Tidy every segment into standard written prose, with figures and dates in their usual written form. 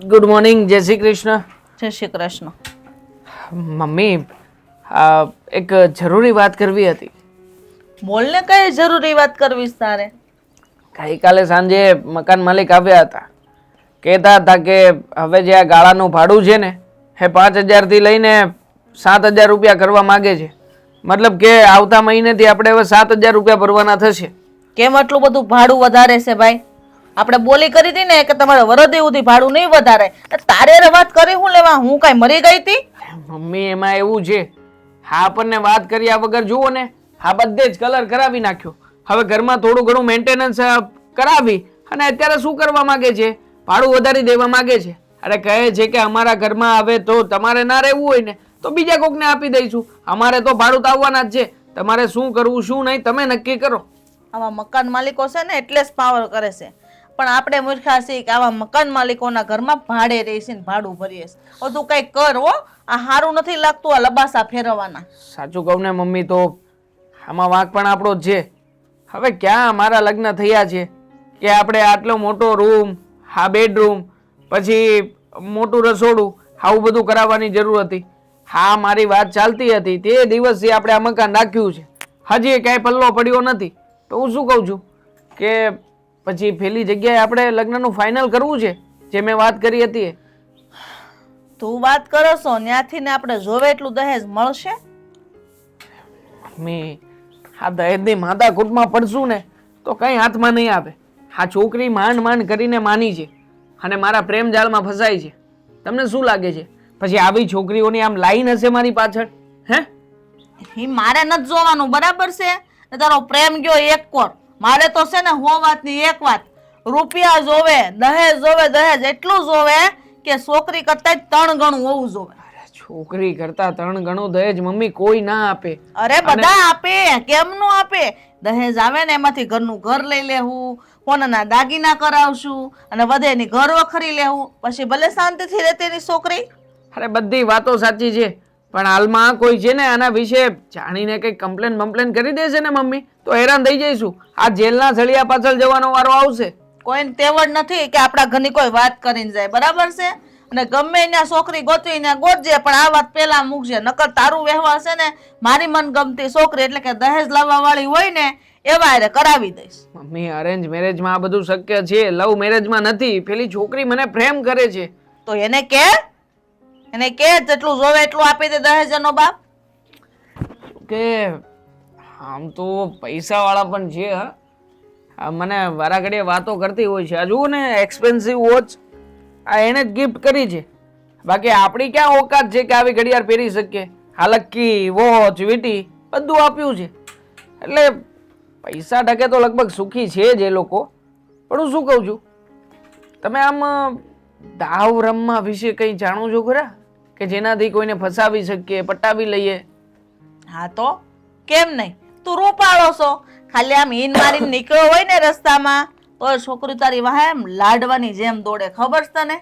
Good morning, જય શ્રી કૃષ્ણ. જય Shri Krishna. Mummy, એક જરૂરી વાત કરવી હતી. બોલને, કઈ જરૂરી વાત કરવી છે તારે? ગઈકાલે સાંજે મકાન માલિક આવ્યા હતા. કહેતા હતા કે હવે જે આ ગાળાનું ભાડું છે ને એ 5,000થી લઈને 7,000 રૂપિયા કરવા માગે છે. મતલબ કે આવતા મહિનેથી આપણે હવે 7,000 રૂપિયા ભરવાના થશે. કેમ આટલું બધું ભાડું વધારે છે ભાઈ? આપણે બોલી કરી હતી ને કે તમારે વરદી સુધી ભાડું નહીં વધારે. તારે રે વાત કરી હું લેવા? હું કઈ મરી ગઈ હતી? મમ્મી, એમાં એવું છે, હા આપણને વાત કર્યા વગર જુઓ ને, હા બધે જ કલર કરાવી નાખ્યો. હવે ઘરમાં થોડું ઘણું મેન્ટેનન્સ કરાવી અને અત્યારે શું કરવા માંગે છે? ભાડું વધારી દેવા માંગે છે. અરે કહે છે કે અમારા ઘરમાં હવે તો તમારે ના રહેવું હોય ને તો બીજા કોકને આપી દઈશું. અમારે તો ભાડું તો આવવાના જ છે. તમારે શું કરવું શું નહીં તમે નક્કી કરો. આવા મકાન માલિકો છે ને એટલે જ પાવર કરે છે. પણ આપણે મૂર્ખા છીએ કે આવા મકાન માલિકોના ઘરમાં ભાડે રહીશું ને ભાડું ભરીએ છે. તું કઈ કર હો, આ સારું નથી લાગતું આ લબાસા ફેરવવાના. સાચું કહું ને મમ્મી, તો આમાં વાંક પણ આપણો જ છે. હવે ક્યાં અમારા લગ્ન થયા છે કે આપણે આટલો મોટો રૂમ, હા બેડરૂમ, પછી મોટું રસોડું, આવું બધું કરાવવાની જરૂર હતી? હા મારી વાત ચાલતી હતી તે દિવસથી આપણે આ મકાન રાખ્યું છે, હજી ક્યાંય પલ્લો પડ્યો નથી. તો હું શું કહું છું કે પછી પેલી જગ્યાએ આપણે લગ્નનું ફાઇનલ કરવું છે જે મેં વાત કરી હતી એ. તું વાત કરો છો ત્યાંથી ને આપણે જોવે એટલું દહેજ મળશે? મમ્મી, આ દહેજની માથાકૂટમાં પડશું ને તો કઈ હાથમાં નહીં આવે. આ છોકરી માંડ માંડ કરીને માની છે અને મારા પ્રેમ જાળમાં ફસાય છે. તમને શું લાગે છે પછી આવી છોકરીઓની આમ લાઈન હશે મારી પાછળ? હે, એ મારે નથી જોવાનું, બરાબર છે ને? તારો પ્રેમ ગયો એક કોર, મારે તો છે ને હો વાતની એક વાત. રૂપિયા જોવે, દહેજ જોવે, દહેજ એટલું જોવે કે છોકરી કરતા 3 ગણું હોવું જોવે. છોકરી કરતા 3 ગણું દહેજ મમ્મી કોઈ ના આપે. અરે બધા આપે, કેમ નું આપે? દહેજ આવે ને એમાંથી ઘરનું ઘર લઈ લેવું, કોનાના દાગીના કરાવશું અને વધેની ઘર વખરી લેવું, પછી ભલે શાંતિથી રહેતી એની છોકરી. અરે બધી વાતો સાચી છે પણ હાલમાં કોઈ છે ને આના વિશે જાણીને કઈ કમ્પ્લેન બમ્પ્લેન કરી દેશે ને મમ્મી તો હેરાન થઈ જઈશું. આ જેલના સળિયા પાછળ જવાનો વારો આવશે. કોઈને તેવડ નથી કે આપણા ઘરની કોઈ વાત કરીને જાય, બરાબર છે? અને ગમે ત્યાં છોકરી ગોતવીને ગોતજે, પણ આ વાત પેલા મૂકજે, નકર તારું વ્યવહાર છે ને મારી મનગમતી છોકરી એટલે કે દહેજ લાવવા વાળી હોય ને એવા હારે કરાવી દઈશ. મમ્મી, અરેન્જ મેરેજમાં આ બધું શક્ય છે, લવ મેરેજમાં નથી. પેલી છોકરી મને પ્રેમ કરે છે. તો એને કે જેટલું જોવે એટલું આપી દે દહેજ એનો બાપ. કે આમ તો પૈસા વાળા પણ છે. હા, આ મને વારા ઘડીએ વાતો કરતી હોય છે. આ જુઓ ને એક્સપેન્સિવ વોચ આ એને જ ગિફ્ટ કરી છે. બાકી આપણી ક્યાં ઓકાત છે કે આવી ઘડિયાળ પહેરી શકીએ? હાલકી, વોચ, વીટી બધું આપ્યું છે. એટલે પૈસા ટકે તો લગભગ સુખી છે જ એ લોકો. પણ હું શું કહું છું, તમે આમ દાવ રમવા વિશે કંઈ જાણો છો ખરા કે જેનાથી કોઈને ફસાવી શકીએ, પટાવી લઈએ? હા તો કેમ નહીં? તું રૂપાળો છો, ખાલી આમ ઈન મારીને નીકળ્યો હોય ને રસ્તામાં તો છોકરી તારી વાહે એમ લાડવાની જેમ દોડે, ખબર છે તને?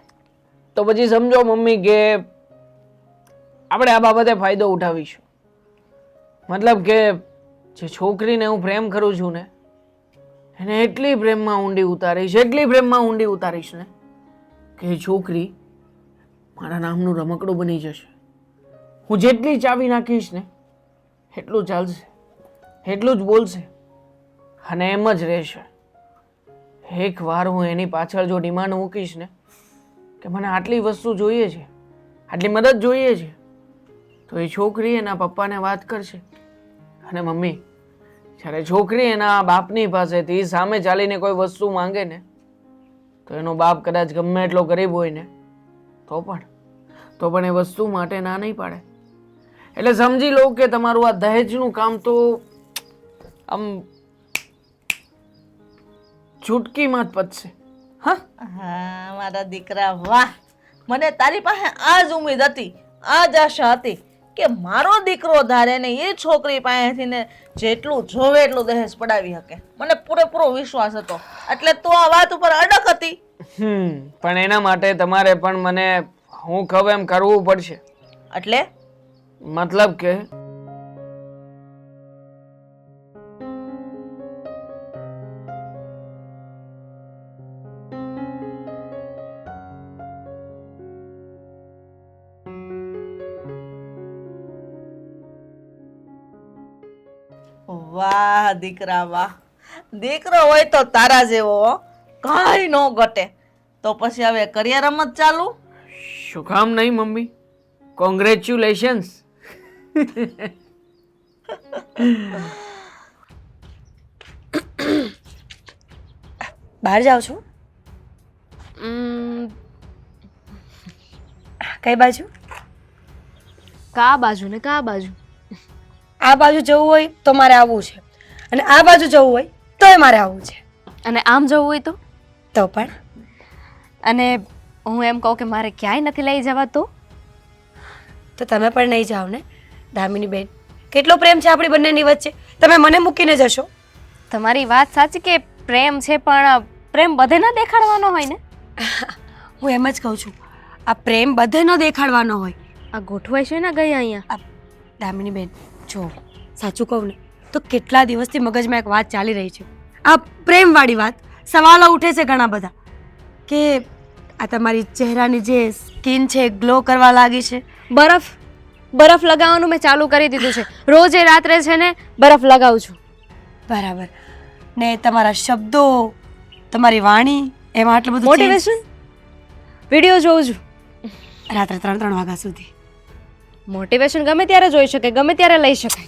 તો પછી સમજો મમ્મી કે આપણે આ બાબતે ફાયદો ઉઠાવીશું. મતલબ કે જે છોકરીને હું પ્રેમ કરું છું ને એને એટલી પ્રેમમાં ઊંડી ઉતારીશ, એટલી પ્રેમમાં ઊંડી ઉતારીશ ને કે એ છોકરી મારા નામનું રમકડું બની જશે. હું જેટલી ચાવી નાખીશ ને એટલું ચાલશે, એટલું જ બોલશે અને એમ જ રહેશે. એકવાર હું એની પાછળ જો ડિમાન્ડ મૂકીશ ને કે મને આટલી વસ્તુ જોઈએ છે, આટલી મદદ જોઈએ છે, તો એ છોકરી એના પપ્પાને વાત કરશે. અને મમ્મી, જ્યારે છોકરી એના બાપની પાસેથી સામે ચાલીને કોઈ વસ્તુ માંગે ને તો એનો બાપ કદાચ ગમે એટલો ગરીબ હોય ને તો પણ એ વસ્તુ માટે ના નહીં પાડે. એટલે સમજી લો કે તમારું આ દહેજનું કામ તો આમ ચૂટકીમાં જ પતશે. હા, મારા દીકરા, વાહ! મને તારી પાસે આ જ ઉમ્મીદ હતી, આ જ આશા હતી કે મારો દીકરો ધારે ને એ છોકરી પાસેથી ને જેટલું જોવે એટલું દહેજ પડાવી શકે. મને પૂરેપૂરો વિશ્વાસ હતો, એટલે તું આ વાત ઉપર અડગ હતી. પણ એના માટે તમારે પણ મને હું કહું એમ કરવું પડશે. એટલે મતલબ કે વાહ દીકરા વાહ, દીકરો હોય તો તારા જેવો હો. કાંઈ ન ઘટે. તો પછી હવે કરીએ રમત ચાલુ. શું કામ નહીં મમ્મી, કોંગ્રેચ્યુલેશન્સ. બહાર જાઓ છો? કઈ બાજુ? કા બાજુ ને કા બાજુ? આ બાજુ જવું હોય તો મારે આવવું છે, અને આ બાજુ જવું હોય તોય મારે આવવું છે. અને આમ જવું હોય તો પણ અને હું એમ કહું કે મારે ક્યાંય નથી લઈ જવા તો તમે પણ નહીં જાઓ ને દામિની બેન. કેટલો પ્રેમ છે આપણી બંનેની વચ્ચે, તમે મને મૂકીને જશો? તમારી વાત સાચી કે પ્રેમ છે, પણ પ્રેમ બધે ના દેખાડવાનો હોય ને. હું એમ જ કહું છું, આ પ્રેમ બધે ન દેખાડવાનો હોય. આ ગોઠવાય છે ને ગઈ અહીંયા. દામિની બેન જો સાચું કહું ને તો કેટલા દિવસથી મગજમાં એક વાત ચાલી રહી છે, આ પ્રેમવાળી વાત. સવાલો ઉઠે છે ઘણા બધા કે આ તમારી ચહેરાની જે સ્કિન છે ગ્લો કરવા લાગી છે. બરફ લગાવવાનું મેં ચાલુ કરી દીધું છે. રોજે રાત્રે છે ને બરફ લગાવું છું. બરાબર. ને તમારા શબ્દો, તમારી વાણી, એમાં આટલું બધું મોટિવેશન વિડીયો જોઉં છું રાત્રે 3-3 વાગ્યા સુધી. મોટિવેશન ગમે ત્યારે જોઈ શકે, ગમે ત્યારે લઈ શકાય.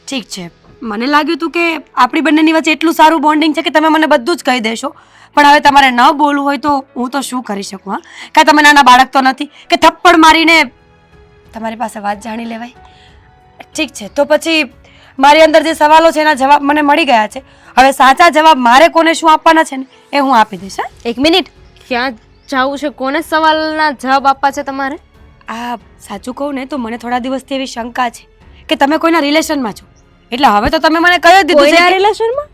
ઠીક છે, મને લાગ્યું હતું કે આપણી બંનેની વચ્ચે એટલું સારું બોન્ડિંગ છે કે તમે મને બધું જ કહી દેશો, પણ હવે તમારે ન બોલવું હોય તો હું તો શું કરી શકું? હા, કાં તમે નાના બાળક તો નથી કે થપ્પડ મારીને તમારી પાસે વાત જાણી લેવાય. ઠીક છે, તો પછી મારી અંદર જે સવાલો છે એના જવાબ મને મળી ગયા છે. હવે સાચા જવાબ મારે કોને શું આપવાના છે ને એ હું આપી દઈશ. હા, એક મિનિટ, ક્યાં જવું છે? કોને સવાલના જવાબ આપવા છે તમારે? આ સાચું કહું ને તો મને થોડા દિવસથી એવી શંકા છે કે તમે કોઈના રિલેશનમાં છો, એટલે હવે તો તમે મને કહી જ દીધું છે કોઈના કે રિલેશનમાં?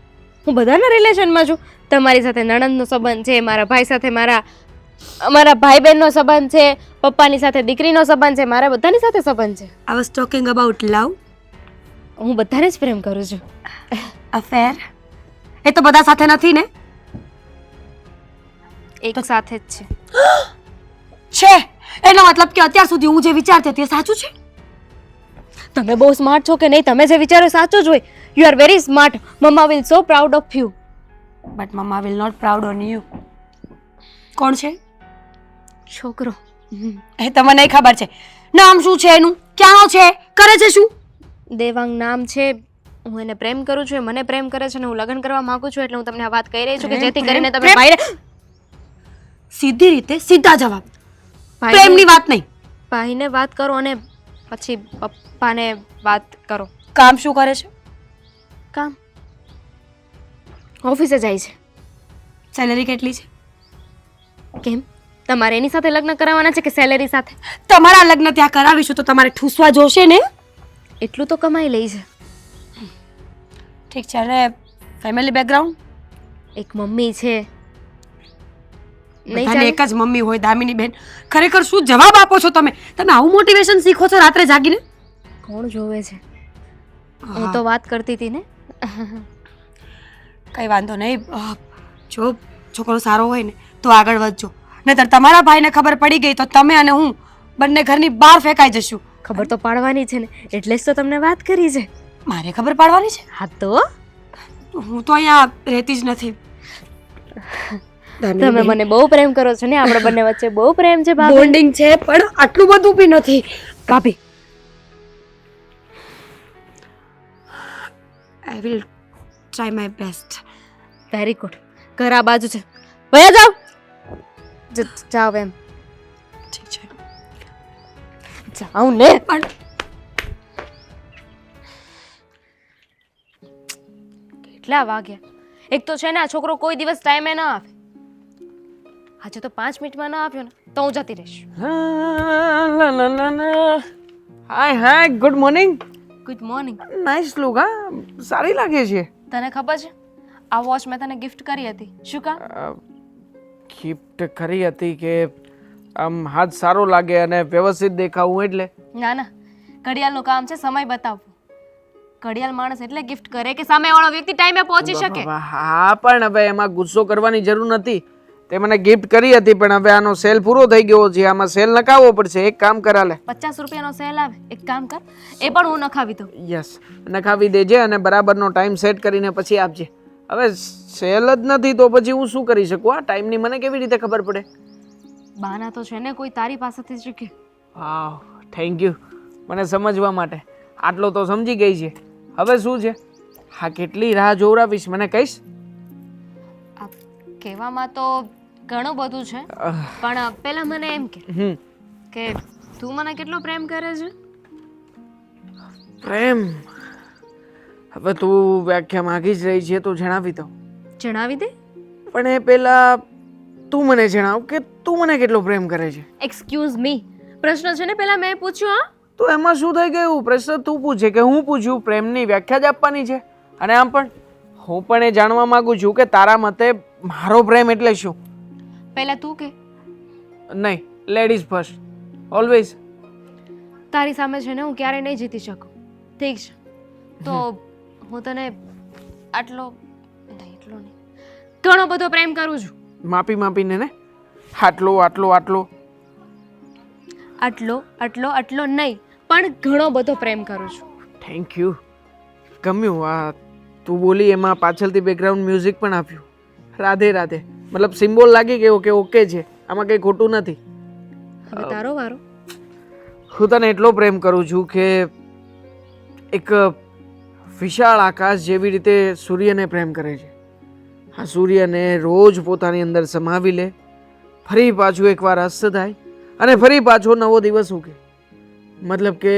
હું બધાના રિલેશનમાં છું. તમારી સાથે નણંદનો સંબંધ છે, મારા ભાઈ સાથે અમારા ભાઈ બહેનનો સંબંધ છે, પપ્પાની સાથે દીકરીનો સંબંધ છે, મારા બધાની સાથે સંબંધ છે. આઈ વોઝ ટોકિંગ અબાઉટ લવ. હું બધાને જ પ્રેમ કરું છું. અફેર એ તો બધા સાથે નથી ને? એક સાથે જ છે. છે એનો મતલબ કે અત્યાર સુધી હું જે વિચારતી હતી એ સાચું છે? તમે બહુ સ્માર્ટ છો કે નહીં? તમે જે વિચારો સાચું જ હોય. You are very smart. Mamma will so proud of you. But mamma will not proud on you. કોણ છે છોકરો? એ તમને નહીં ખબર છે? નામ શું છે એનું? ક્યાંનો છે? કરે છે શું? દેવાંગ નામ છે. હું એને પ્રેમ કરું છું, એ મને પ્રેમ કરે છે, અને હું લગ્ન કરવા માંગુ છું. એટલે હું તમને આ વાત કહી રહી છું કે જેથી કરીને તમે ભાઈને સીધી રીતે સીધા જવાબ. ભાઈને પ્રેમની વાત નહીં. ભાઈને વાત કરો અને પછી પપ્પાને વાત કરો. કામ શું કરે છે? કામ ઓફિસે જાય છે. સેલેરી કેટલી છે? કેમ તમારે એની સાથે લગ્ન કરાવવાના છે કે સેલેરી સાથે? તમારા લગ્ન ત્યાં કરાવીશું તો તમારે ઠૂસવા જોશે ને? એટલું તો કમાઈ લે છે. ઠીક છે. અને ફેમિલી બેકગ્રાઉન્ડ? એક મમ્મી છે. નહીં બધાને ચાલે? એક જ મમ્મી હોય દામિની બેન. ખરેખર શું જવાબ આપો છો તમે? તમે આવું મોટિવેશન શીખો છો રાત્રે જાગીને? કોણ જોવે છે? હું તો વાત કરતી હતી ને. કઈ વાંધો નહીં. જો છોકરો સારો હોય ને તો આગળ વધજો, નહીતર તમારા ભાઈને ખબર પડી ગઈ તો તમે અને હું બંને ઘરની બહાર ફેંકાઈ જશું. ખબર તો પાડવાની છે ને, એટલે જ તો તમને વાત કરી છે. મારે ખબર પાડવાની છે? હા તો હું તો અહીંયા રહેતી જ નથી. તમે મને બહુ પ્રેમ કરો છો ને, આપણે બંને વચ્ચે બહુ પ્રેમ છે ભાભી. બોન્ડિંગ છે પણ આટલું બધું બી નથી ભાભી. I will try my best. Very good. ઘર આ બાજુ છે, વયા જાઓ. જાઓ એમ. ઠીક છે. જાઓ ને. પણ કેટલા વાગ્યા? એક તો છે ને આ છોકરો કોઈ દિવસ ટાઈમે ના આવે. આજે તો 5 મિનિટમાં ના આવ્યો ને તો હું જતી રહીશ. Hi good morning. Good morning. Nice look. હા, સારી લાગે છે. તને ખબર છે આ વોચ મેં તને ગિફ્ટ કરી હતી. શું કામ? ગિફ્ટ કરી હતી કે આમ હાથ સારો લાગે અને વ્યવસ્થિત દેખાવું એટલે? ના ના, ઘડિયાળનું કામ છે સમય બતાવવું. ઘડિયાળ માણસ એટલે ગિફ્ટ કરે કે સામેવાળો વ્યક્તિ ટાઈમે પહોંચી શકે. હા પણ હવે એમાં ગુસ્સો કરવાની જરૂર નથી. તે મને ગિફ્ટ કરી હતી, પણ હવે આનો સેલ પૂરો થઈ ગયો છે, આમાં સેલ નખાવવો પડશે. એક કામ કરા લે. 50 રૂપિયાનો સેલ આવે, એક કામ કર, એ પણ હું નખાવી દઉં. યસ, નખાવી દેજે અને બરાબરનો ટાઈમ સેટ કરીને પછી આપજે. હવે સેલ જ નથી તો પછી હું શું કરી શકું? આ ટાઈમની મને કેવી રીતે ખબર પડે? બહાના તો છે ને કોઈ તારી પાસેથી શીખે. હા, થેન્ક યુ મને સમજવા માટે. આટલો તો સમજી ગઈ છે. હવે શું છે? હા, કેટલી રાહ જોવડાવીશ, મને કહીશ? આ કહેવામાં તો ઘણું બધું છે, પણ પહેલા મને એમ કે તું મને કેટલો પ્રેમ કરે છે? પ્રેમ? હવે તું વ્યાખ્યા માંગી જ રહી છે તો જણાવી દઉં. જણાવી દે. પણ એ પહેલા તું મને જણાવ કે તું મને કેટલો પ્રેમ કરે છે. એક્સક્યુઝ મી, પ્રશ્ન છે ને પહેલા મેં પૂછ્યું. હા, તો એમાં શું થઈ ગયું? પ્રશ્ન તું પૂછે કે હું પૂછ્યું? પ્રેમની વ્યાખ્યા જ આપવાની છે. અને આમ પણ હું પણ એ જાણવા માંગુ છું કે તારા મતે મારો પ્રેમ એટલે શું? પહેલા તું કે. નહીં, લેડીઝ ફર્સ્ટ ઓલવેઝ. તારી સામે છે ને હું ક્યારેય નહીં જીતી શકું. ઠીક છે, તો હું તને આટલો નહીં, ઘણો બધો પ્રેમ કરું છું. માપીને ને? આટલો આટલો આટલો આટલો નહીં, પણ ઘણો બધો પ્રેમ કરું છું. થેન્ક યુ, ગમ્યું. આ તું બોલી એમાં પાછળથી બેકગ્રાઉન્ડ મ્યુઝિક પણ આપ્યું. રાધે રાધે, મતલબ સિમ્બોલ લાગી ગયો કે ઓકે છે, આમાં કંઈ ખોટું નથી. હવે તારો વારો. હું તને એટલો પ્રેમ કરું છું કે એક વિશાળ આકાશ જેવી રીતે સૂર્યને પ્રેમ કરે છે. આ સૂર્યને રોજ પોતાની અંદર સમાવી લે, ફરી પાછું એકવાર અસ્ત થાય અને ફરી પાછો નવો દિવસ ઉગે. મતલબ કે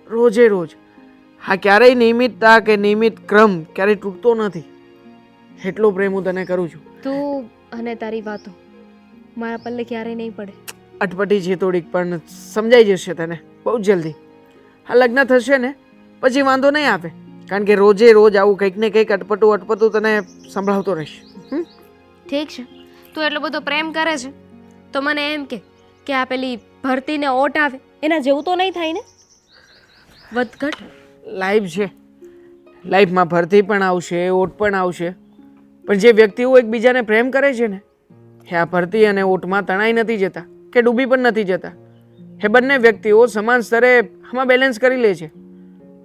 રોજે રોજ. હા, ક્યારેય નિયમિતતા કે નિયમિત ક્રમ ક્યારેય તૂટતો નથી. એટલો પ્રેમ હું તને કરું છું. તું અને તારી વાતો મારા પલ્લે ક્યારેય નહીં પડે. અટપટી છે થોડીક, પણ સમજાઈ જશે તને બહુ જલ્દી. હા, લગ્ન થશે ને પછી વાંધો નહીં આવે, કારણ કે રોજે રોજ આવું કંઈક ને કંઈક અટપટું તને સંભળાવતો રહીશ. ઠીક છે, તું એટલો બધો પ્રેમ કરે છે તો મને એમ કે આ પેલી ભરતીને ઓટ આવે એના જેવું તો નહીં થાય ને? વધઘટ લાઈફ છે, લાઈફમાં ભરતી પણ આવશે, ઓટ પણ આવશે, પણ જે વ્યક્તિઓ એકબીજાને પ્રેમ કરે છે ને એ આ ભરતી અને ઓટમાં તણાઈ નથી જતા કે ડૂબી પણ નથી જતા. એ બંને વ્યક્તિઓ સમાન સ્તરે આમાં બેલેન્સ કરી લે છે.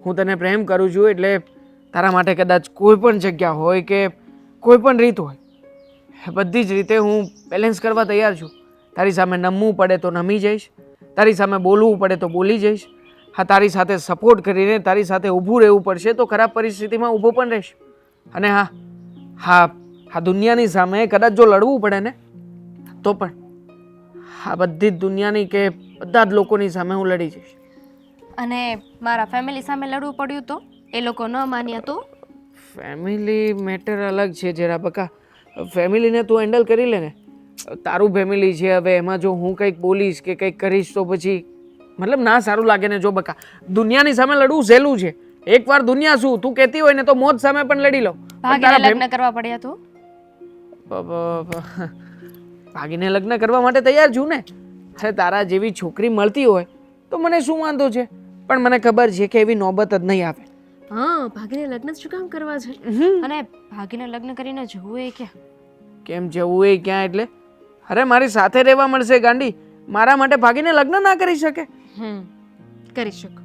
હું તને પ્રેમ કરું છું એટલે તારા માટે કદાચ કોઈ પણ જગ્યા હોય કે કોઈ પણ રીત હોય, એ બધી જ રીતે હું બેલેન્સ કરવા તૈયાર છું. તારી સામે નમવું પડે તો નમી જઈશ, તારી સામે બોલવું પડે તો બોલી જઈશ. હા, તારી સાથે સપોર્ટ કરીને તારી સાથે ઊભું રહેવું પડશે તો ખરાબ પરિસ્થિતિમાં ઊભો પણ રહીશ. અને હા દુનિયાની સામે કદાચ જો લડવું પડે ને તો પણ આ બધી જ દુનિયાની કે બધા જ લોકોની સામે હું લડી જઈશ. અને મારા ફેમિલી સામે લડવું પડ્યું તો એ લોકો ન માન્યા તો? ફેમિલી મેટર અલગ છે જરા બકા. ફેમિલીને તું હેન્ડલ કરી લે ને. તારું ફેમિલી છે, હવે એમાં જો હું કંઈક બોલીશ કે કંઈક કરીશ તો પછી મતલબ ના સારું લાગે ને. જો બકા, દુનિયાની સામે લડવું સહેલું છે. એકવાર દુનિયા શું તું કહેતી હોય ને તો મોત સામે પણ લડી લો. ભાગીને લગ્ન કરવા પડ્યા તો? ભાગીને લગ્ન કરવા માટે તૈયાર છું ને. અરે તારા જેવી છોકરી મળતી હોય તો મને શું વાંધો છે, પણ મને ખબર છે કે એવી નોબત જ નહીં આવે. હા, ભાગીને લગ્ન શું કામ કરવા છે? અને ભાગીને લગ્ન કરીને જવું એ ક્યાં? કેમ જવું એ ક્યાં એટલે? અરે મારી સાથે રહેવા મળશે ગાંડી. મારા માટે ભાગીને લગ્ન ના કરી શકે? કરી શકો.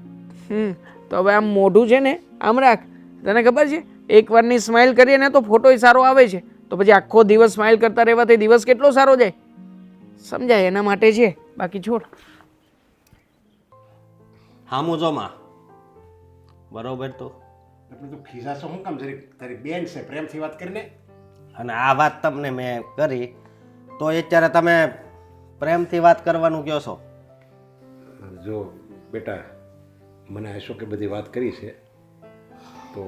તો હવે આમ મોઢું છે ને આમ રાખ. તને ખબર છે એકવારની સ્માઇલ કરીએ ને તો ફોટોય સારો આવે છે, તો પછી આખો દિવસ સ્માઇલ કરતા રહેવાથી દિવસ કેટલો સારો જાય. સમજાય એના માટે છે, બાકી છોડ. હામું જોમાં બરોબર. તો એટલે તું ખીજાશો શું કામ? જરી તારી બેન છે, પ્રેમથી વાત કરીને. અને આ વાત તમને મેં કરી તો અત્યારે તમે પ્રેમથી વાત કરવાનું કહો છો? જો બેટા, મને અશોકે બધી વાત કરી છે, તો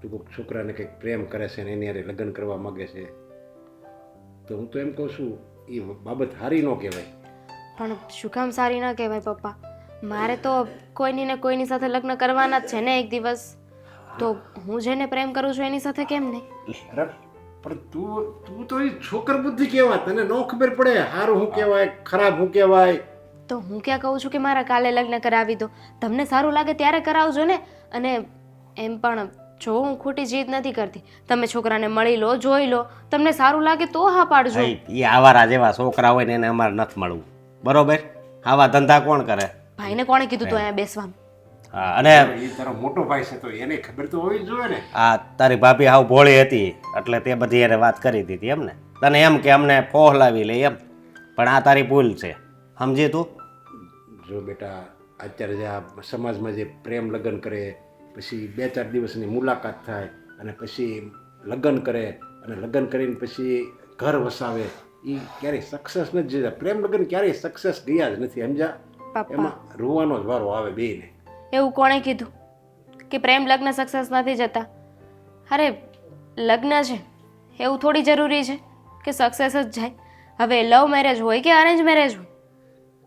તું કોઈક છોકરાને કંઈક પ્રેમ કરે છે ને એની હારે લગ્ન કરવા માગે છે, તો હું તો એમ કહું છું એ બાબત સારી ન કહેવાય. પણ શું કામ સારી ના કહેવાય પપ્પા? મારે તો કોઈની ને કોઈની સાથે લગ્ન કરવાના જ છે ને એક દિવસ. તો હું જેને પ્રેમ કરું છું એની સાથે કેમ નહીં? અરે પણ તું તો એ છોકર બુદ્ધિ કહેવાય, તને ન ખબર પડે સારું શું કહેવાય ખરાબ શું કહેવાય. તો હું ક્યાં કહું છું કે મારા કાલે લગ્ન કરાવી દો, તમને સારું લાગે ત્યારે કરાવજો ને. અને એમ પણ જો હું ખોટી જીદ નથી કરતી. તમે છોકરાને મળી લો, જોઈ લો, તમને સારું લાગે તો હા પાડજો. ભાઈ એ આવારા જેવા છોકરા હોય ને એને અમારે નથી મળવું, બરોબર? આવા ધંધા કોણ કરે? ભાઈને કોણે કીધું તું અહીંયા બેસવાનું? હા, અને એ તારો મોટો ભાઈ છે તો એને ખબર તો હોવી જ જોઈએ ને. આ તારી ભાભી હાવ ભોળી હતી એટલે તે બધી એને વાત કરી દીધી એમ ને, તને એમ કે અમને ફોહલાવી લે એમ, પણ આ તારી ભૂલ છે, સમજી તું? જો બેટા, અત્યારે જે આ સમાજમાં જે પ્રેમ લગ્ન કરે, પછી 2-4 દિવસની મુલાકાત થાય અને પછી લગ્ન કરે, અને લગ્ન કરીને પછી ઘર વસાવે, એ ક્યારેય સક્સેસ નથી જતા. પ્રેમ લગ્ન ક્યારેય સક્સેસ ગયા જ નથી, સમજ્યા? પપ્પા એમાં રોવાનો જ વારો આવે બેયને. એવું કોણે કીધું કે પ્રેમ લગ્ન સક્સેસ નથી જતા? અરે લગ્ન છે એવું થોડી જરૂરી છે કે સક્સેસ જ જાય. હવે લવ મેરેજ હોય કે અરેન્જ મેરેજ હોય,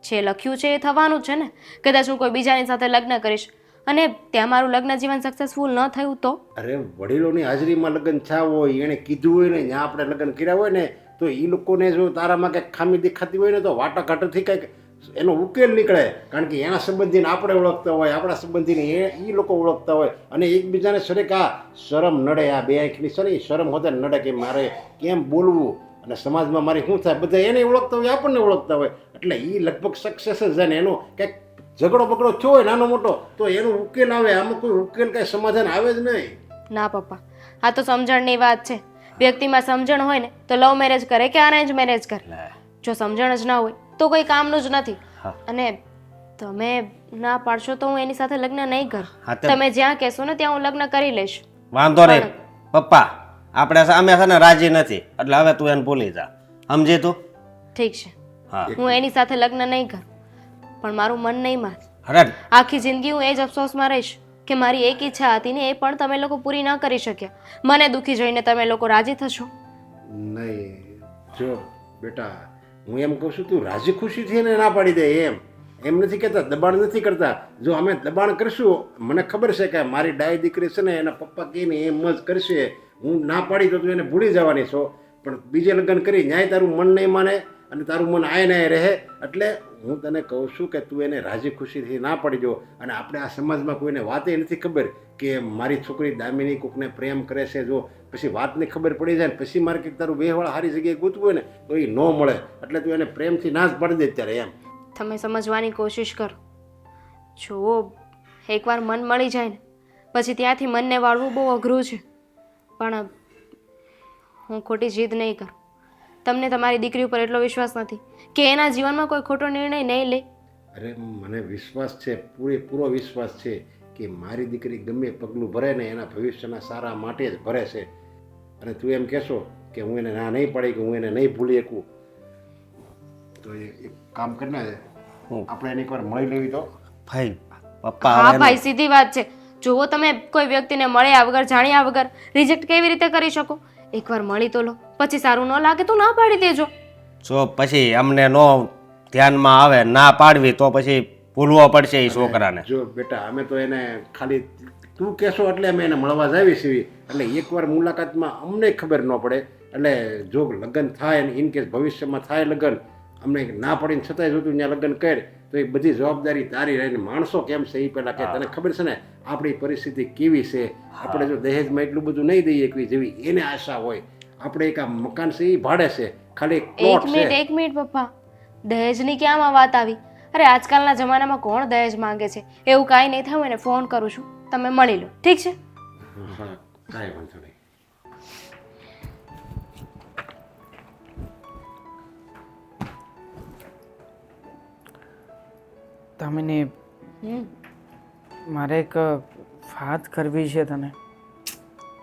જે લખ્યું છે એ થવાનું જ છે ને. કદાચ હું કોઈ બીજાની સાથે લગ્ન કરીશ અને ત્યાં મારું લગ્ન જીવન સક્સેસફુલ ન થયું તો? અરે વડીલોની હાજરીમાં લગ્ન થયા હોય, એણે કીધું હોય ને, ત્યાં આપણે લગ્ન કર્યા હોય ને, તો એ લોકોને જો તારામાં કંઈક ખામી દેખાતી હોય ને તો વાટાઘાટથી કંઈક એનો ઉકેલ નીકળે. કારણ કે એના સંબંધીને આપણે ઓળખતા હોય, આપણા સંબંધીને એ લોકો ઓળખતા હોય, અને એકબીજાને સરેક આ શરમ નડે, આ બે આંખની સરી શરમ હોતે નડે કે મારે કેમ બોલવું અને સમાજમાં મારી શું થાય, બધા એને ઓળખતા હોય, આપણને ઓળખતા હોય, એટલે એ લગભગ સક્સેસ જ જાય ને. એનો કંઈક ઝઘડો બગડો થયો હોય નાનો મોટો તો એનો ઉકેલ આવે, આમાં કોઈ ઉકેલ કાંઈ સમાધાન આવે જ નહીં. ના પપ્પા, આ તો સમજણની વાત છે. વ્યક્તિમાં સમજણ હોય ને તો લવ મેરેજ કરે કે અરેન્જ મેરેજ કરે. જો સમજણ જ ના હોય તો કોઈ કામનું જ નથી. અને તમે ના પાડશો તો હું એની સાથે લગ્ન નહીં કરું. તમે જ્યાં કહેશો ને ત્યાં હું લગ્ન કરી લઈશ. વાંધો નહીં પપ્પા, આપણે સામે છે ને રાજી નથી, એટલે હવે તું એને ભૂલી જા, સમજી તું? ઠીક છે, હા. હું એની સાથે લગ્ન નહીં કરું, પણ મારું મન નહીં માને. અરે આખી જિંદગી હું એ જ અફસોસમાં રહીશ કે મારી એક ઈચ્છા હતી ને એ પણ તમે લોકો પૂરી ન કરી શક્યા. મને દુઃખી જોઈને તમે લોકો રાજી થશો? નહીં જો બેટા, હું એમ કહું છું તું રાજી ખુશીથી એને ના પાડી દે, એમ નથી કહેતા, દબાણ નથી કરતા. જો અમે દબાણ કરશું, મને ખબર છે કે મારી ડાય દીકરી છે ને એના પપ્પા કહીને એમ જ કરશે, હું ના પાડી તો તું એને ભૂલી જવાની છો, પણ બીજે લગ્ન કરી ન્યાય તારું મન નહીં માને અને તારું મન આય નાય રહે. એટલે હું તને કહું છું કે તું એને રાજી ખુશીથી ના પાડી દો. અને આપણે આ સમાજમાં કોઈને વાતે નથી ખબર કે મારી છોકરી દામિની કોકને પ્રેમ કરે છે, જો પછી વાતની ખબર પડી જાય ને પછી મારે કંઈક તારું બેહવાળ સારી જગ્યાએ ગોતવું હોય ને તો એ ન મળે. એટલે તું એને પ્રેમથી ના જ પાડી દે ત્યારે એમ. તમે સમજવાની કોશિશ કરો. જો એકવાર મન મળી જાય ને પછી ત્યાંથી મનને વાળવું બહુ અઘરું છે. પણ હું ખોટી જીદ નહીં કરું. તમને તમારી દીકરી ઉપર એટલો વિશ્વાસ નથી કે એના જીવનમાં કોઈ ખોટો નિર્ણય નહીં લે? અરે મને વિશ્વાસ છે, પૂરેપૂરો વિશ્વાસ છે કે મારી દીકરી ગમે પગલું ભરે ને એના ભવિષ્યના સારા માટે જ ભરે છે. અને તું એમ કહેશો કે હું એને ના નહીં પાડી, કે હું એને નહીં ભૂલી શકું, તો એક કામ કરીને આપણે એને એકવાર મળી લેવી તો? ભાઈ પપ્પા હા હવે ભાઈ, સીધી વાત છે. જુઓ, તમે કોઈ વ્યક્તિને મળ્યા વગર જાણ્યા વગર રિજેક્ટ કેવી રીતે કરી શકો? એકવાર મળી તો લો, પછી સારું ન લાગે તો ના પાડી દેજો. જો પછી અમને નો ધ્યાનમાં આવે ના પાડવી તો પછી ભૂલવો પડશે એ છોકરાને. જો બેટા, અમે તો એને ખાલી તું કહેશો એટલે અમે એને મળવા જ આવી છીએ. એટલે એકવાર મુલાકાતમાં અમને ખબર ન પડે. એટલે જો લગ્ન થાય ને ઇનકેસ ભવિષ્યમાં થાય લગ્ન, અમને ના પડીને છતાંય જો તું ત્યાં લગ્ન કર તો એ બધી જવાબદારી તારી રહીને. માણસો કેમ છે એ પહેલાં કે તને ખબર છે ને આપણી પરિસ્થિતિ કેવી છે. આપણે જો દહેજમાં એટલું બધું નહીં દઈએ એકવી જેવી એને આશા હોય. આપણે એક આ મકાન છે એ ભાડે છે, ખાલી એક મિનિટ પપ્પા, દહેજની ક્યાંમાં વાત આવી? અરે આજકાલના જમાનામાં કોણ દહેજ માંગે છે? એવું કાંઈ નહીં થાય, હું એને ફોન કરું છું, તમે મળી લો, ઠીક છે? હા, કાંઈ વાંધો નહીં. દામિની, મારે એક વાત કરવી છે તને.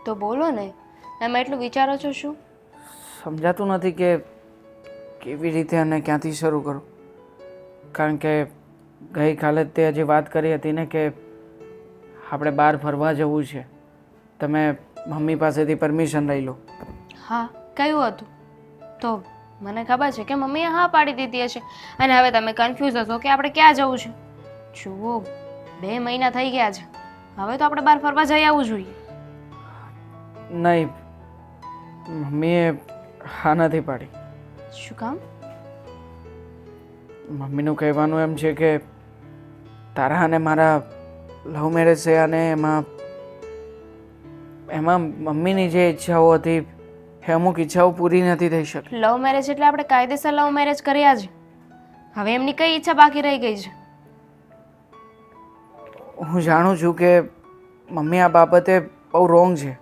તો બોલો ને, એમાં એટલું વિચારો છો શું? સમજાતું નથી કે કેવી રીતે અને ક્યાંથી શરૂ કરું. કારણ કે ગઈકાલે જ તે હજી વાત કરી હતી ને કે આપણે બહાર ફરવા જવું છે, તમે મમ્મી પાસેથી પરમિશન લઈ લો. હા, કયું હતું? તો મને ખબર છે કે મમ્મીએ હા પાડી દીધી હશે અને હવે તમે કન્ફ્યુઝ હશો કે આપણે ક્યાં જવું છે. જુઓ, 2 મહિના થઈ ગયા છે, હવે તો આપણે બહાર ફરવા જઈ આવવું જોઈએ. નહીં, મમ્મીએ હા નથી પાડી. શું કામ? મમ્મીનું કહેવાનું એમ છે કે તારા અને મારા લવ મેરેજ છે અને એમાં એમાં મમ્મીની જે ઈચ્છાઓ હતી એ અમુક ઈચ્છાઓ પૂરી નથી થઈ શકી. લવ મેરેજ એટલે આપણે કાયદેસર લવ મેરેજ કર્યા છે. હવે એમની કઈ ઈચ્છા બાકી રહી ગઈ છે? હું જાણું છું કે મમ્મી આ બાબતે બહુ રોંગ છે,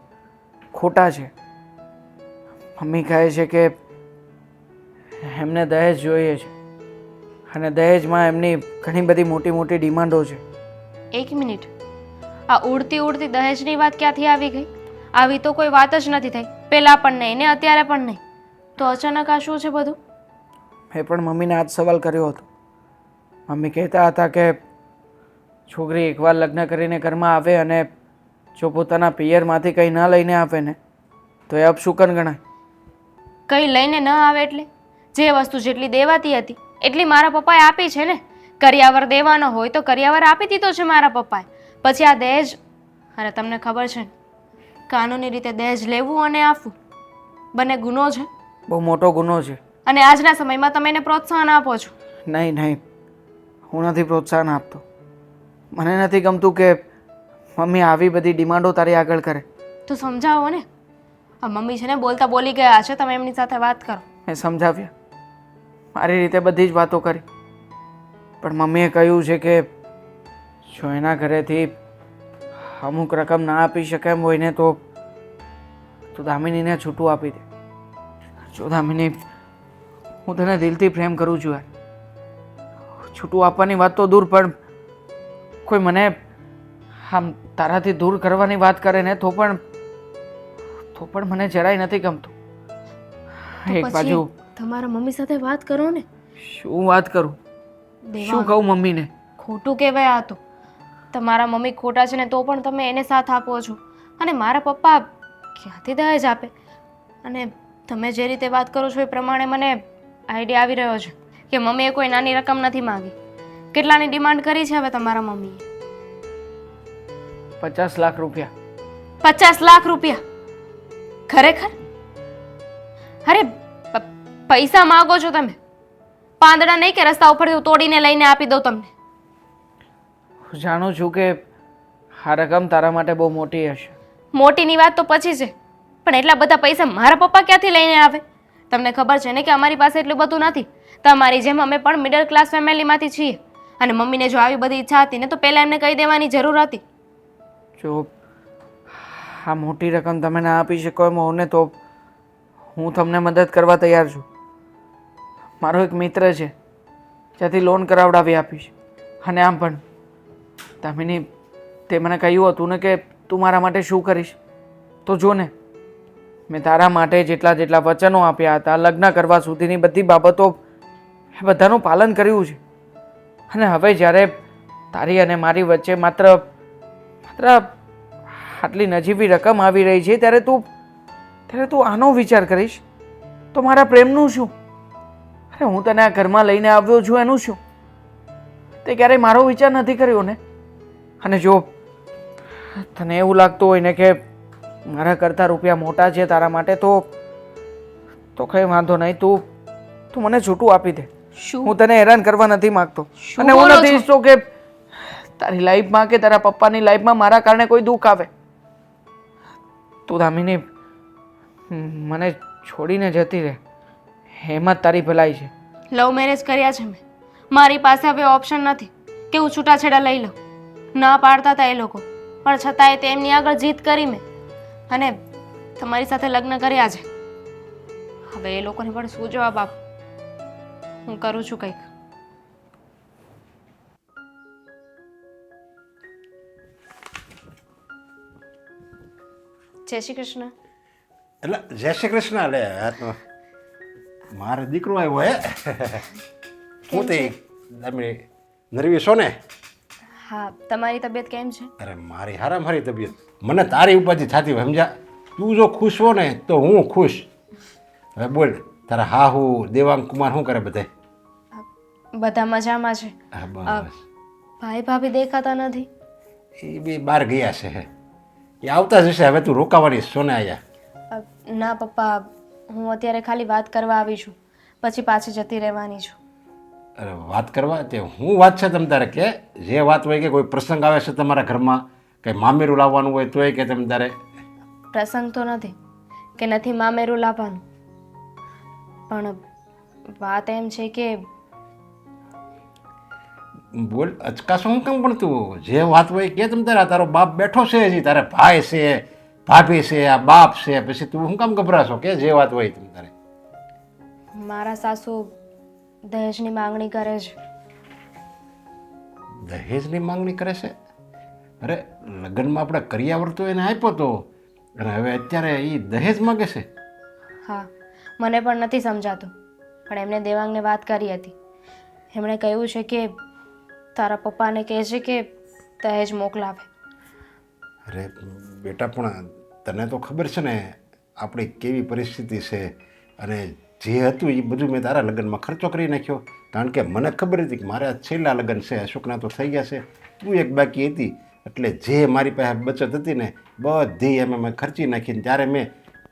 ખોટા છે. મમ્મી કહે છે કે એમને દહેજ જોઈએ છે અને દહેજમાં એમની ઘણી બધી મોટી મોટી ડિમાન્ડો છે. એક મિનિટ, આ ઉડતી ઉડતી દહેજની વાત ક્યાંથી આવી ગઈ? આવી તો કોઈ વાત જ નથી થઈ, પહેલાં પણ નહીં ને અત્યારે પણ નહીં. તો અચાનક આ શું છે બધું? મેં પણ મમ્મીને આજ સવાલ કર્યો હતો. મમ્મી કહેતા હતા કે છોકરી એકવાર લગ્ન કરીને ઘરમાં આવે અને જો પોતાના પિયરમાંથી કંઈ ન લઈને આવે ને તો એ અપશુકન ગણાય. કંઈ લઈને ન આવે એટલે? જે વસ્તુ જેટલી દેવાતી હતી એટલી મારા પપ્પાએ આપી છે ને. કરિયાવર દેવાનો હોય તો કરિયાવર આપી દીધો છે મારા પપ્પાએ. પછી આ દહેજ, અરે તમને ખબર છે ને, કાનૂની રીતે દહેજ લેવું અને આપવું બંને ગુનો છે. બહુ મોટો ગુનો છે. અને આજના સમયમાં તમે એને પ્રોત્સાહન આપો છો. નહીં નહીં, હું નથી પ્રોત્સાહન આપતો. મને નથી ગમતું કે મમ્મી આવી બધી ડિમાન્ડો તારી આગળ કરે. તો સમજાવો ને. આ મમ્મી છે ને બોલતા બોલી ગયા છે, તમે એમની સાથે વાત કરો. મેં સમજાવ્યા, મારી રીતે બધી જ વાતો કરી, પણ મમ્મીએ કહ્યું છે કે જો એના ઘરેથી અમુક રકમ ના આપી શકે એમ હોય ને તો દામિનીને છૂટું આપી દે. જો દામિની, હું તને દિલથી પ્રેમ કરું છું યાર. છૂટું આપવાની વાત તો દૂર, પણ કોઈ મને આમ તારાથી દૂર કરવાની વાત કરે ને તો પણ મને જરાય નથી ગમતું. એક બાજુ તમારા મમ્મી સાથે વાત કરો ને. શું વાત કરું? શું કહું મમ્મીને? ખોટું કહેવાય આ તો. તમારા મમ્મી ખોટા છે ને તો પણ તમે એને સાથ આપો છો. અને મારા પપ્પા ક્યાંથી દહેજ આપે? અને તમે જે રીતે વાત કરો છો એ પ્રમાણે મને આઈડિયા આવી રહ્યો છે કે મમ્મીએ કોઈ નાની રકમ નથી માંગી. કેટલાની ડિમાન્ડ કરી છે હવે તમારા મમ્મીએ? 50 લાખ રૂપિયા. 50 લાખ રૂપિયા? ખરેખર? અરે પૈસા માંગો છો તમે? પાંદડા નહીં કે રસ્તા ઉપરથી તોડીને લઈને આપી દઉં તમને? હું જાણું છું કે આ રકમ તારા માટે બહુ મોટી હશે. મોટીની વાત તો પછી છે, પણ એટલા બધા પૈસા મારા પપ્પા ક્યાંથી લઈને આવે? તમને ખબર છે ને કે અમારી પાસે એટલું બધું નથી. તમારી જેમ અમે પણ મિડલ ક્લાસ ફેમિલીમાંથી છીએ. અને મમ્મીને જો આવી બધી ઈચ્છા હતી ને તો પહેલાં એમને કહી દેવાની જરૂર હતી. જો આ મોટી રકમ તમે ના આપી શકો એમ હોવ ને તો હું તમને મદદ કરવા તૈયાર છું. મારો એક મિત્ર છે, જ્યાંથી લોન કરાવડાવી આપીશ. અને આમ પણ દામિની, તે મને કહ્યું હતું ને કે તું મારા માટે શું કરીશ, તો જો ને, મેં તારા માટે જેટલા વચનો આપ્યા હતા, લગ્ન કરવા સુધીની બધી બાબતો, એ બધાનું પાલન કર્યું છે. અને હવે જ્યારે તારી અને મારી વચ્ચે માત્ર આટલી નજીવી રકમ આવી રહી છે ત્યારે તું આનો વિચાર કરીશ તો મારા પ્રેમનું શું? અરે હું તને આ ઘરમાં લઈને આવ્યો છું એનું શું? તે ક્યારેય મારો વિચાર નથી કર્યો ને. અને જો તને એવું લાગતું હોય ને કે મારા કરતાં રૂપિયા મોટા છે તારા માટે તો કંઈ વાંધો નહીં, તું મને છૂટું આપી દે. શું? હું તને હેરાન કરવા નથી માંગતો શું અને હું બોલો નથી છો? ઈચ્છતો કે તારી લાઈફમાં કે તારા પપ્પાની લાઈફમાં મારા કારણે કોઈ દુઃખ આવે. તું દામિની, મને છોડીને જતી રહે એમાં જ તારી ભલાઈ છે. લવ મેરેજ કર્યા છે મેં. મારી પાસે હવે ઓપ્શન નથી કે હું છૂટાછેડા લઈ લઉં. ના પાડતા હતા એ લોકો, પણ છતાંય તેમની આગળ જીત કરી મેં અને તમારી સાથે લગ્ન કર્યા છે. હવે એ લોકોને પણ શું જવાબ આપું? હું કરું છું કંઈક. જય શ્રી કૃષ્ણ. એટલે જય શ્રી કૃષ્ણ. લે આ તો મારો દીકરો આવ્યો હે. હું તે તમે નરવી છો ને? હા, તમારી તબિયત કેમ છે? અરે મારી હારામ હારી તબિયત. મને તારી ઉપાધિ થતી હોય, સમજ્યા? તું જો ખુશ હો ને તો હું ખુશ. હવે બોલ, તારા હાહુ દેવાંગ કુમાર શું કરે બધે? બધા મજામાં છે. હા બસ. ભાઈ ભાભી દેખાતા નથી. એ બી બહાર ગયા છે. એ આવતા જ હશે. હવે તું રોકાવાની છો ને આયા? ના પપ્પા, હું અત્યારે ખાલી વાત કરવા આવી છું, પછી પાછી જતી રહેવાની છું. અરે વાત કરવા તે હું વાત છે તમ તારે? કે જે વાત હોય કે કોઈ પ્રસંગ આવે છે તમારા ઘરમાં, કંઈ મામેરું લાવવાનું હોય તોય કે તમ તારે? પ્રસંગ તો નથી કે નથી મામેરું લાવવાનું, પણ વાત એમ છે કે બોલ અચકાશો હું કેમ પણ તું જે વાત હોય કે તમ તારો બાપ બેઠો છે હજી, તારે ભાઈ છે, ભાભી છે, આ બાપ છે, પછી તું શું કામ ગભરાશો કે જે વાત હોય તમ તારે. મારા સાસુ દહેજની માંગણી કરે છે. દહેજની માંગણી કરે છે? અરે લગ્નમાં આપણે કરિયાવર તો એને આપ્યો તો, અને હવે અત્યારે એ દહેજ માગે છે. હા, મને પણ નથી સમજાતું, પણ એમને દેવાંગને વાત કરી હતી. એમણે કહ્યું છે કે તારા પપ્પાને કહે છે કે દહેજ મોકલાવે. અરે બેટા પણ તને તો ખબર છે ને આપણી કેવી પરિસ્થિતિ છે, અને જે હતું એ બધું મેં તારા લગ્નમાં ખર્ચો કરી નાખ્યો, કારણ કે મને ખબર હતી કે મારા છેલ્લા લગ્ન છે, અશોકના તો થઈ ગયા છે, તું એક બાકી હતી, એટલે જે મારી પાસે બચત હતી ને બધી એમાં મેં ખર્ચી નાખીને ત્યારે મેં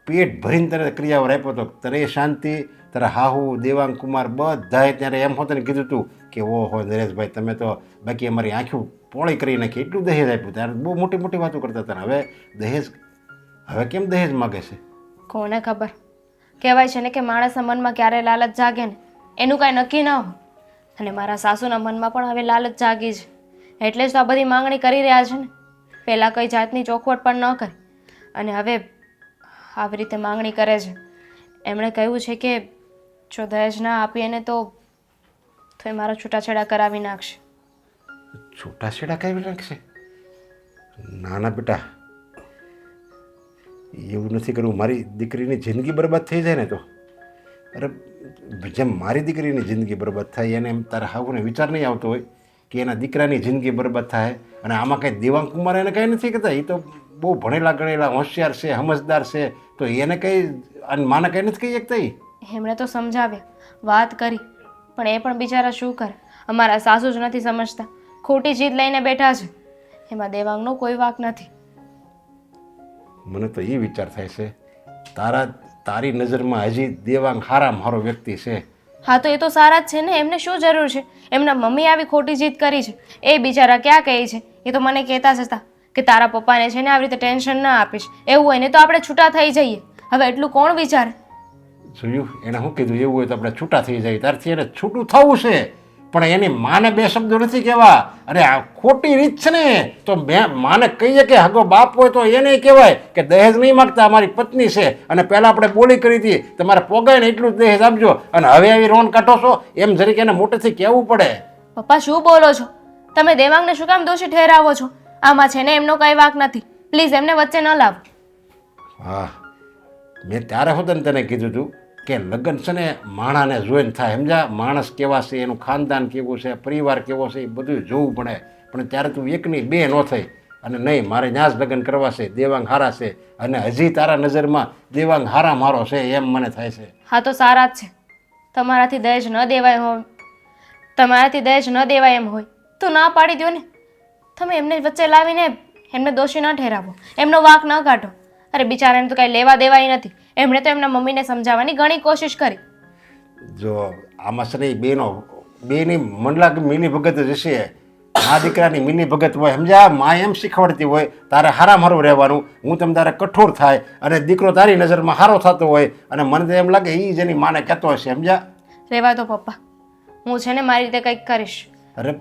પેટ ભરીને તને ક્રિયાઓ આપ્યો હતો. તને શાંતિ, તારા હાહુ દેવાંગ કુમાર બધાએ ત્યારે એમ હોત ને કીધું તું કે ઓહો નરેશભાઈ તમે તો બાકી અમારી આંખું પોળી કરી નાખી, એટલું દહેજ આપ્યું. ત્યારે બહુ મોટી મોટી વાતો કરતા હતા. હવે દહેજ, હવે કેમ દહેજ માગે છે? કોને ખબર. કહેવાય છે ને કે માણસના મનમાં ક્યારે લાલચ જાગે ને એનું કાંઈ નક્કી ન હોય, અને મારા સાસુના મનમાં પણ હવે લાલચ જાગી છે, એટલે જ તો આ બધી માંગણી કરી રહ્યા છે ને. પહેલાં કઈ જાતની ચોખવટ પણ ન કરી, અને હવે આવી રીતે માંગણી કરે છે. એમણે કહ્યું છે કે જો દહેજ ના આપીએ ને તો એ મારા છૂટાછેડા કરાવી નાખશે. છૂટાછેડા કરાવી નાખશે? ના ના બેટા, એવું નથી કરવું. મારી દીકરીની જિંદગી બરબાદ થઈ જાય ને તો, અરે જેમ મારી દીકરીની જિંદગી બરબાદ થાય એને એમ તારા હાવને વિચાર નહીં આવતો હોય કે એના દીકરાની જિંદગી બરબાદ થાય. અને આમાં કંઈ દેવાંગ કુમાર એને કંઈ નથી કહેતા, એ તો બહુ ભણેલા ગણેલા હોશિયાર છે, સમજદાર છે, તો એને કંઈ અને માને કંઈ નથી કહી શકતા. એમણે તો સમજાવ્યા, વાત કરી, પણ એ પણ બિચારા શું કરે. અમારા સાસુ જ નથી સમજતા, ખોટી જીદ લઈને બેઠા છે, એમાં દેવાંગનો કોઈ વાંક નથી. મને તો એ વિચાર થાય છે તારી નજરમાં હજી દેવાંગ હારામાં હારો વ્યક્તિ છે. હા તો એ તો સારા જ છે ને, એમને શું જરૂર છે? એમના મમ્મી આવી ખોટી જીદ કરી છે, એ બિચારા ક્યાં કહે છે, એ તો મને કહેતા જ હતા કે તારા પપ્પાને છે ને આવી રીતે ટેન્શન ના આપીશ, એવું હોય ને તો આપણે છૂટા થઈ જઈએ. હવે એટલું કોણ વિચારે? જોયું એને શું કીધું, એવું હોય તો આપણે છૂટા થઈ જાય. તારથી એને છૂટું થવું છે, પણ એની માને બે શબ્દો નથી કહેવા. અરે આ ખોટી રીત છે ને, તો માને કહીએ કે હગો બાપ હોય તો એને કહેવાય કે દહેજ નહીં માગતા, અમારી પત્ની છે, અને પહેલાં આપણે બોલી કરી હતી તમારે પોગાય ને એટલું જ દહેજ આપજો, અને હવે આવી રોન કાઢો છો, એમ જરીક એને મોટેથી કહેવું પડે. પપ્પા શું બોલો છો તમે? દેવાંગને શું કામ દોષી ઠેરાવો છો? આમાં છે ને એમનો કઈ વાંક નથી, પ્લીઝ એમને વચ્ચે ન લાવો. હા, મેં ત્યારે હોત ને તને કીધું હતું કે લગ્ન છે ને માણાને જોઈને થાય, સમજા? માણસ કેવા છે, એનું ખાનદાન કેવું છે, પરિવાર કેવો છે, એ બધું જોવું પડે. પણ ત્યારે તું એકની બે ન થઈ, અને નહીં મારે ત્યાં જ લગ્ન કરવા છે, દેવાંગ હારા છે, અને હજી તારા નજરમાં દેવાંગ હારા મારો છે એમ મને થાય છે. હા તો સારા જ છે. તમારાથી દહેજ ન દેવાય હોય, તમારાથી દહેજ ન દેવાય એમ હોય તો ના પાડી દો ને. તમે એમને વચ્ચે લાવીને એમને દોષી ન ઠેરાવો, એમનો વાંક ન કાઢો. અરે બિચારાને તો કાંઈ લેવા દેવાય નથી, એમણે તો એમના મમ્મીને સમજાવવાની ઘણી કોશિશ કરી. જો આમાં છે ને બેની મંડલા મિલી ભગત જ હશે, મા દીકરાની મિલી ભગત હોય, સમજ્યા? મા એમ શીખવાડતી હોય તારે હારા મારું રહેવાનું, હું તમ તારે કઠોર થાય, અને દીકરો તારી નજરમાં હારો થતો હોય, અને મને તો એમ લાગે એ જેની માને કહેતો હશે, સમજ્યા? રહેવા દો પપ્પા, હું છે ને મારી રીતે કંઈક કરીશ. અરે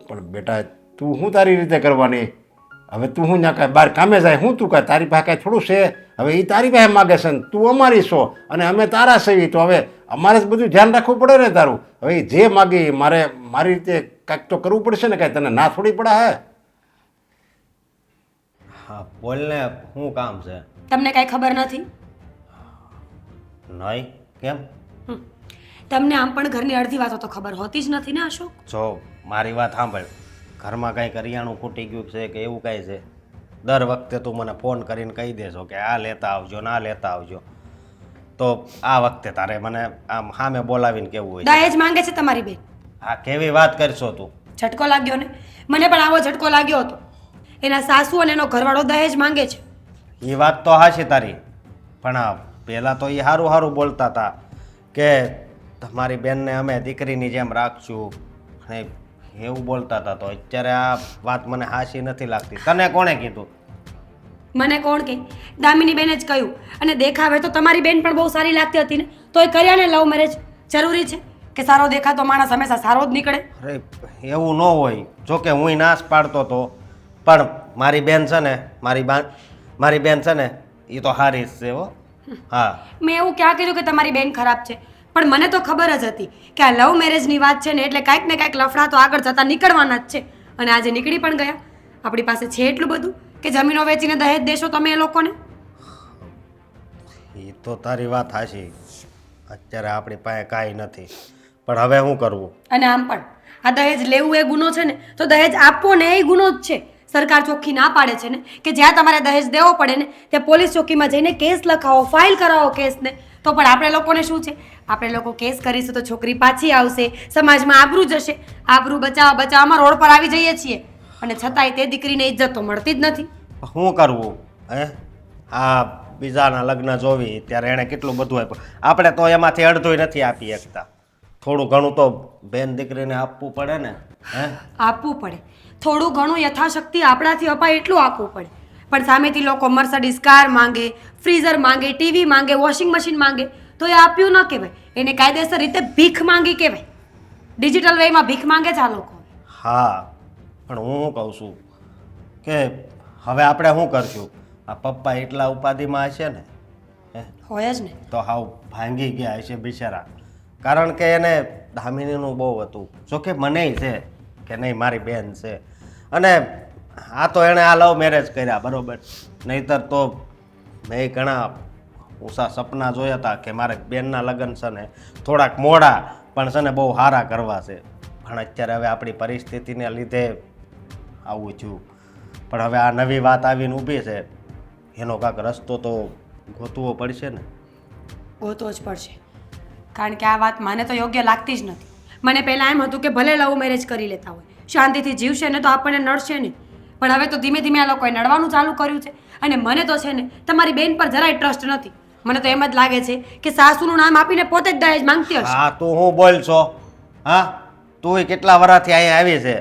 પણ બેટા તું શું તારી રીતે કરવાની? હવે તું શું ના કાંઈ બહાર કામે જાય, હું તું કાંઈ તારી પાસે કાંઈ થોડું છે? હવે એ તારી પાસે માગે છે ને તું અમારી છો, અને અમે તારા છીએ, તો હવે અમારે જ બધું ધ્યાન રાખવું પડે ને તારું. હવે જે માગી મારે મારી રીતે કાંઈક તો કરવું પડશે ને, કાંઈ તને ના થોડી પડે. હે હા બોલ ને, શું કામ છે? તમને કાંઈ ખબર નથી? નહીં કેમ? તમને આમ પણ ઘરની અડધી વાતો તો ખબર હોતી જ નથી ને અશોક? જો મારી વાત સાંભળ, ઘરમાં કાંઈ કરિયાણું ખૂટી ગયું છે કે એવું કાંઈ છે? દર વખતે તું મને ફોન કરીને કહી દેશો કે આ લેતા આવજો, ના લેતા આવજો, તો આ વખતે તારે મને આમ સામે બોલાવીને કેવું હોય? દહેજ માંગે છે તમારી બેન. આ કેવી વાત કરશો તું? ઝટકો લાગ્યો ને? મને પણ આવો ઝટકો લાગ્યો હતો. એના સાસુ અને એનો ઘરવાળો દહેજ માંગે છે. એ વાત તો હાચી તારી, પણ પહેલાં તો એ સારું સારું બોલતા હતા કે તમારી બેનને અમે દીકરીની જેમ રાખશું, અને એવું બોલતા હતા. તો અત્યારે આ વાત મને હાચી નથી લાગતી. તને કોણે કીધું? મને કોણ કહે? દામિની બેને જ કહ્યું. અને દેખાવે તો તમારી બેન પણ બહુ સારી લાગતી હતી ને, તોય કર્યા ને લવ મેરેજ. જરૂરી છે કે સારો દેખાતો માણસ હંમેશા સારો જ નીકળે? અરે એવું ન હોય. જોકે હું નાશ પાડતો હતો, પણ મારી બેન છે ને, મારી બેન છે ને એ તો હારી જ છે હો. હા, મેં એવું ક્યાં કીધું કે તમારી બેન ખરાબ છે? પણ મને તો ખબર જ હતી કે આ લવ મેરેજની વાત છે ને એટલે કાંઈક ને કાંઈક લફડા તો આગળ જતા નીકળવાના જ છે. અને આજે નીકળી પણ ગયા. આપણી પાસે છે એટલું બધું કે જમીનો વેચીને દહેજ દેશો તમે એ લોકોને? એ તો તારી વાત હાચી. અત્યારે આપણી પાસે કાંઈ નથી, પણ હવે શું કરવું? અને આમ પણ આ દહેજ લેવું એ ગુનો છે ને, તો દહેજ આપવો ને એ ગુનો જ છે. સરકાર ચોખ્ખી ના પાડે છે ને કે જ્યાં તમારે દહેજ દેવો પડે ને ત્યાં પોલીસ ચોકીમાં જઈને કેસ લખાવો, ફાઇલ કરાવો કેસને. તો પણ આપણે લોકોને શું છે? આપણે લોકો કેસ કરીશું તો છોકરી પાછી આવશે, સમાજમાં આબરૂ જશે. આબરૂ બચાવવામાં રોડ પર આવી જઈએ છીએ, અને છતાંય તે દીકરીને ઇજ્જત તો મળતી જ નથી. શું કરવું હે? આ બીજાના લગ્ન જોવી ત્યારે એણે કેટલું બધું આપ્યું, આપણે તો એમાંથી અડધુંય નથી આપી શકતા. થોડું ઘણું તો બેન દીકરીને આપવું પડે ને. હે, આપવું પડે. થોડું ઘણું યથાશક્તિ આપણાથી અપાય એટલું આપવું પડે. પણ સામેથી લોકો મર્સિડીઝ કાર માંગે, ફ્રીઝર માંગે, ટીવી માંગે, વોશિંગ મશીન માંગે, તો એ આપ્યું ન કહેવાય, એને કાયદેસર રીતે ભીખ માંગી કહેવાય. ડિજિટલ વેમાં ભીખ માંગે છે આ લોકો. હા, પણ હું શું કહું છું કે હવે આપણે શું કરશું? આ પપ્પા એટલા ઉપાધિમાં હશે ને, હે, હોય જ ને. તો હાવ ભાંગી ગયા હશે બિચારા. કારણ કે એને દામિનીનું બહુ હતું. જોકે મનેય છે કે નહીં મારી બેન છે, અને આ તો એણે આ લવ મેરેજ કર્યા બરોબર. નહીંતર તો મેં ઘણા ઊંચા સપના જોયા હતા કે મારે બેનના લગ્ન છે ને થોડાક મોડા પણ છે ને બહુ સારા કરવા છે. પણ અત્યારે હવે આપણી પરિસ્થિતિને લીધે આવું થયું. પણ હવે આ નવી વાત આવીને ઊભી છે, એનો કાંઈક રસ્તો તો ગોતવો પડશે ને. ગોતવો જ પડશે. કારણ કે આ વાત મને તો યોગ્ય લાગતી જ નથી. મને પહેલાં એમ હતું કે ભલે લવ મેરેજ કરી લેતા હોય, શાંતિથી જીવશે ને તો આપણને નડશે નહીં. પણ હવે તો ધીમે ધીમે આ લોકોએ નડવાનું ચાલુ કર્યું છે. અને મને તો છે ને તમારી બેન પર જરાય ટ્રસ્ટ નથી. મને તો એમ જ લાગે છે કે સાસુનું નામ આપીને પોતે જ દહેજ માંગતી હશે. હા, તું હું બોલ છો? હા, તું કેટલા વર્ષથી અહીંયા આવી છે?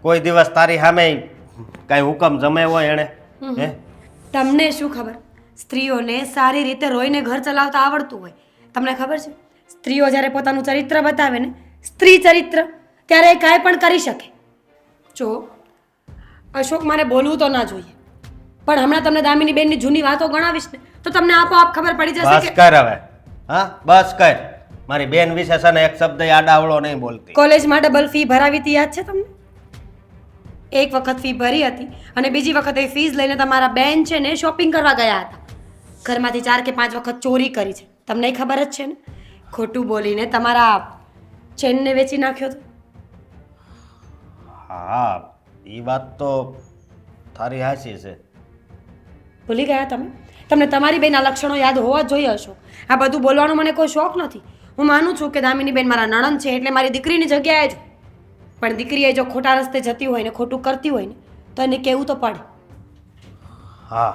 કોઈ દિવસ તારી સામે કાંઈ હુકમ જમાવ્યો હોય એણે? હે, તમને શું ખબર? સ્ત્રીઓને સારી રીતે રોઈને ઘર ચલાવતા આવડતું હોય. તમને ખબર છે સ્ત્રીઓ જ્યારે પોતાનું ચરિત્ર બતાવે ને, સ્ત્રી ચરિત્ર, ત્યારે એ કાંઈ પણ કરી શકે. જો અશોક, મારે બોલવું તો ના જોઈએ, પણ હમણાં તમને દામિની બેનની જૂની વાતો ગણાવીશ ને તો તમને આપોઆપ ખબર પડી જશે બસ કે કર હવે. હા, બસ કર. મારી બેન વિશે છે ને એક શબ્દ આડાવળો નહીં બોલતી. કોલેજમાં ડબલ ફી ભરાવી હતી, યાદ છે તમને? એક વખત ફી ભરી હતી અને બીજી વખત એ ફીસ લઈને તમારા બેન છે ને શોપિંગ કરવા ગયા હતા. ઘરમાંથી 4 કે 5 વખત ચોરી કરી છે. તમને ખબર જ છે ને? ખોટું બોલીને તમારા ચેનને વેચી નાખ્યો હતો. હા, એ વાત તો તારી હાચી છે. ભૂલી ગયા તમે? તમને તમારી બેનના લક્ષણો યાદ હોવા જ જોઈએ હશો. આ બધું બોલવાનો મને કોઈ શોખ નથી. હું માનું છું કે દામિની બેન મારા નણંદ છે એટલે મારી દીકરીની જગ્યાએ જ. પણ દીકરીએ જો ખોટા રસ્તે જતી હોય ને ખોટું કરતી હોય ને તો એને કહેવું તો પડે. હા,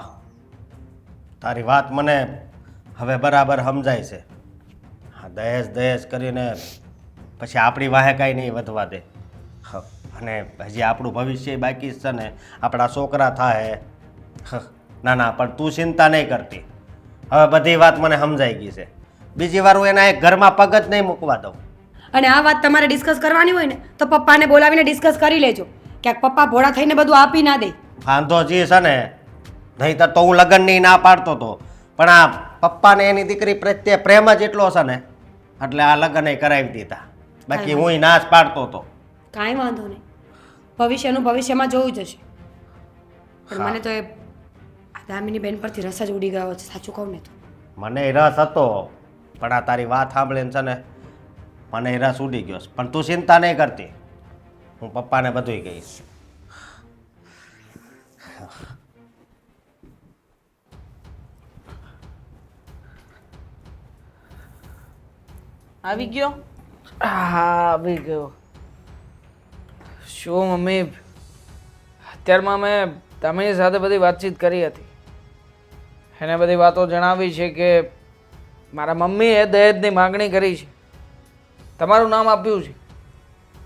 તારી વાત મને હવે બરાબર સમજાય છે. હા, દહેજ કરીને પછી આપણી વાહે કાંઈ નહીં વધવા દે. હ, અને હજી આપણું ભવિષ્ય બાકી છે ને, આપણા છોકરા થાય. ના ના, પણ તું ચિંતા નહીં કરતી. હવે બધી વાત મને સમજાઈ ગઈ છે. બીજી વાર હું એના એક ઘરમાં પગ જ નહીં મૂકવા દઉં. અને આ વાત તમારે ડિસ્કસ કરવાની હોય ને તો પપ્પાને બોલાવીને ડિસ્કસ કરી લેજો. ક્યાંક પપ્પા ભોળા થઈને બધું આપી ના દે. વાંધો જી છે ને, નહીંતર તો હું લગ્નની ના પાડતો હતો. પણ આ પપ્પાને એની દીકરી પ્રત્યે પ્રેમ જ એટલો છે ને, એટલે આ લગ્ન કરાવી દીધા. બાકી હું ના જ પાડતો હતો. કાંઈ વાંધો નહીં, ભવિષ્યનું ભવિષ્યમાં જોવું જશે. પણ મને તો એ દામિની બેન પરથી રસ જ ઉડી ગયો છે, સાચું કહું ને તો. મને રસ હતો, પણ આ તારી વાત સાંભળીને છે ને મને રસ ઉડી ગયો છે. પણ તું ચિંતા નહીં કરતી, હું પપ્પાને બધું કહીશ. આવી ગયો? હા, આવી ગયો. શું મમ્મી, અત્યારમાં મેં તમારી સાથે બધી વાતચીત કરી હતી. એને બધી વાતો જણાવી છે કે મારા મમ્મીએ દહેજની માગણી કરી છે, તમારું નામ આપ્યું છે,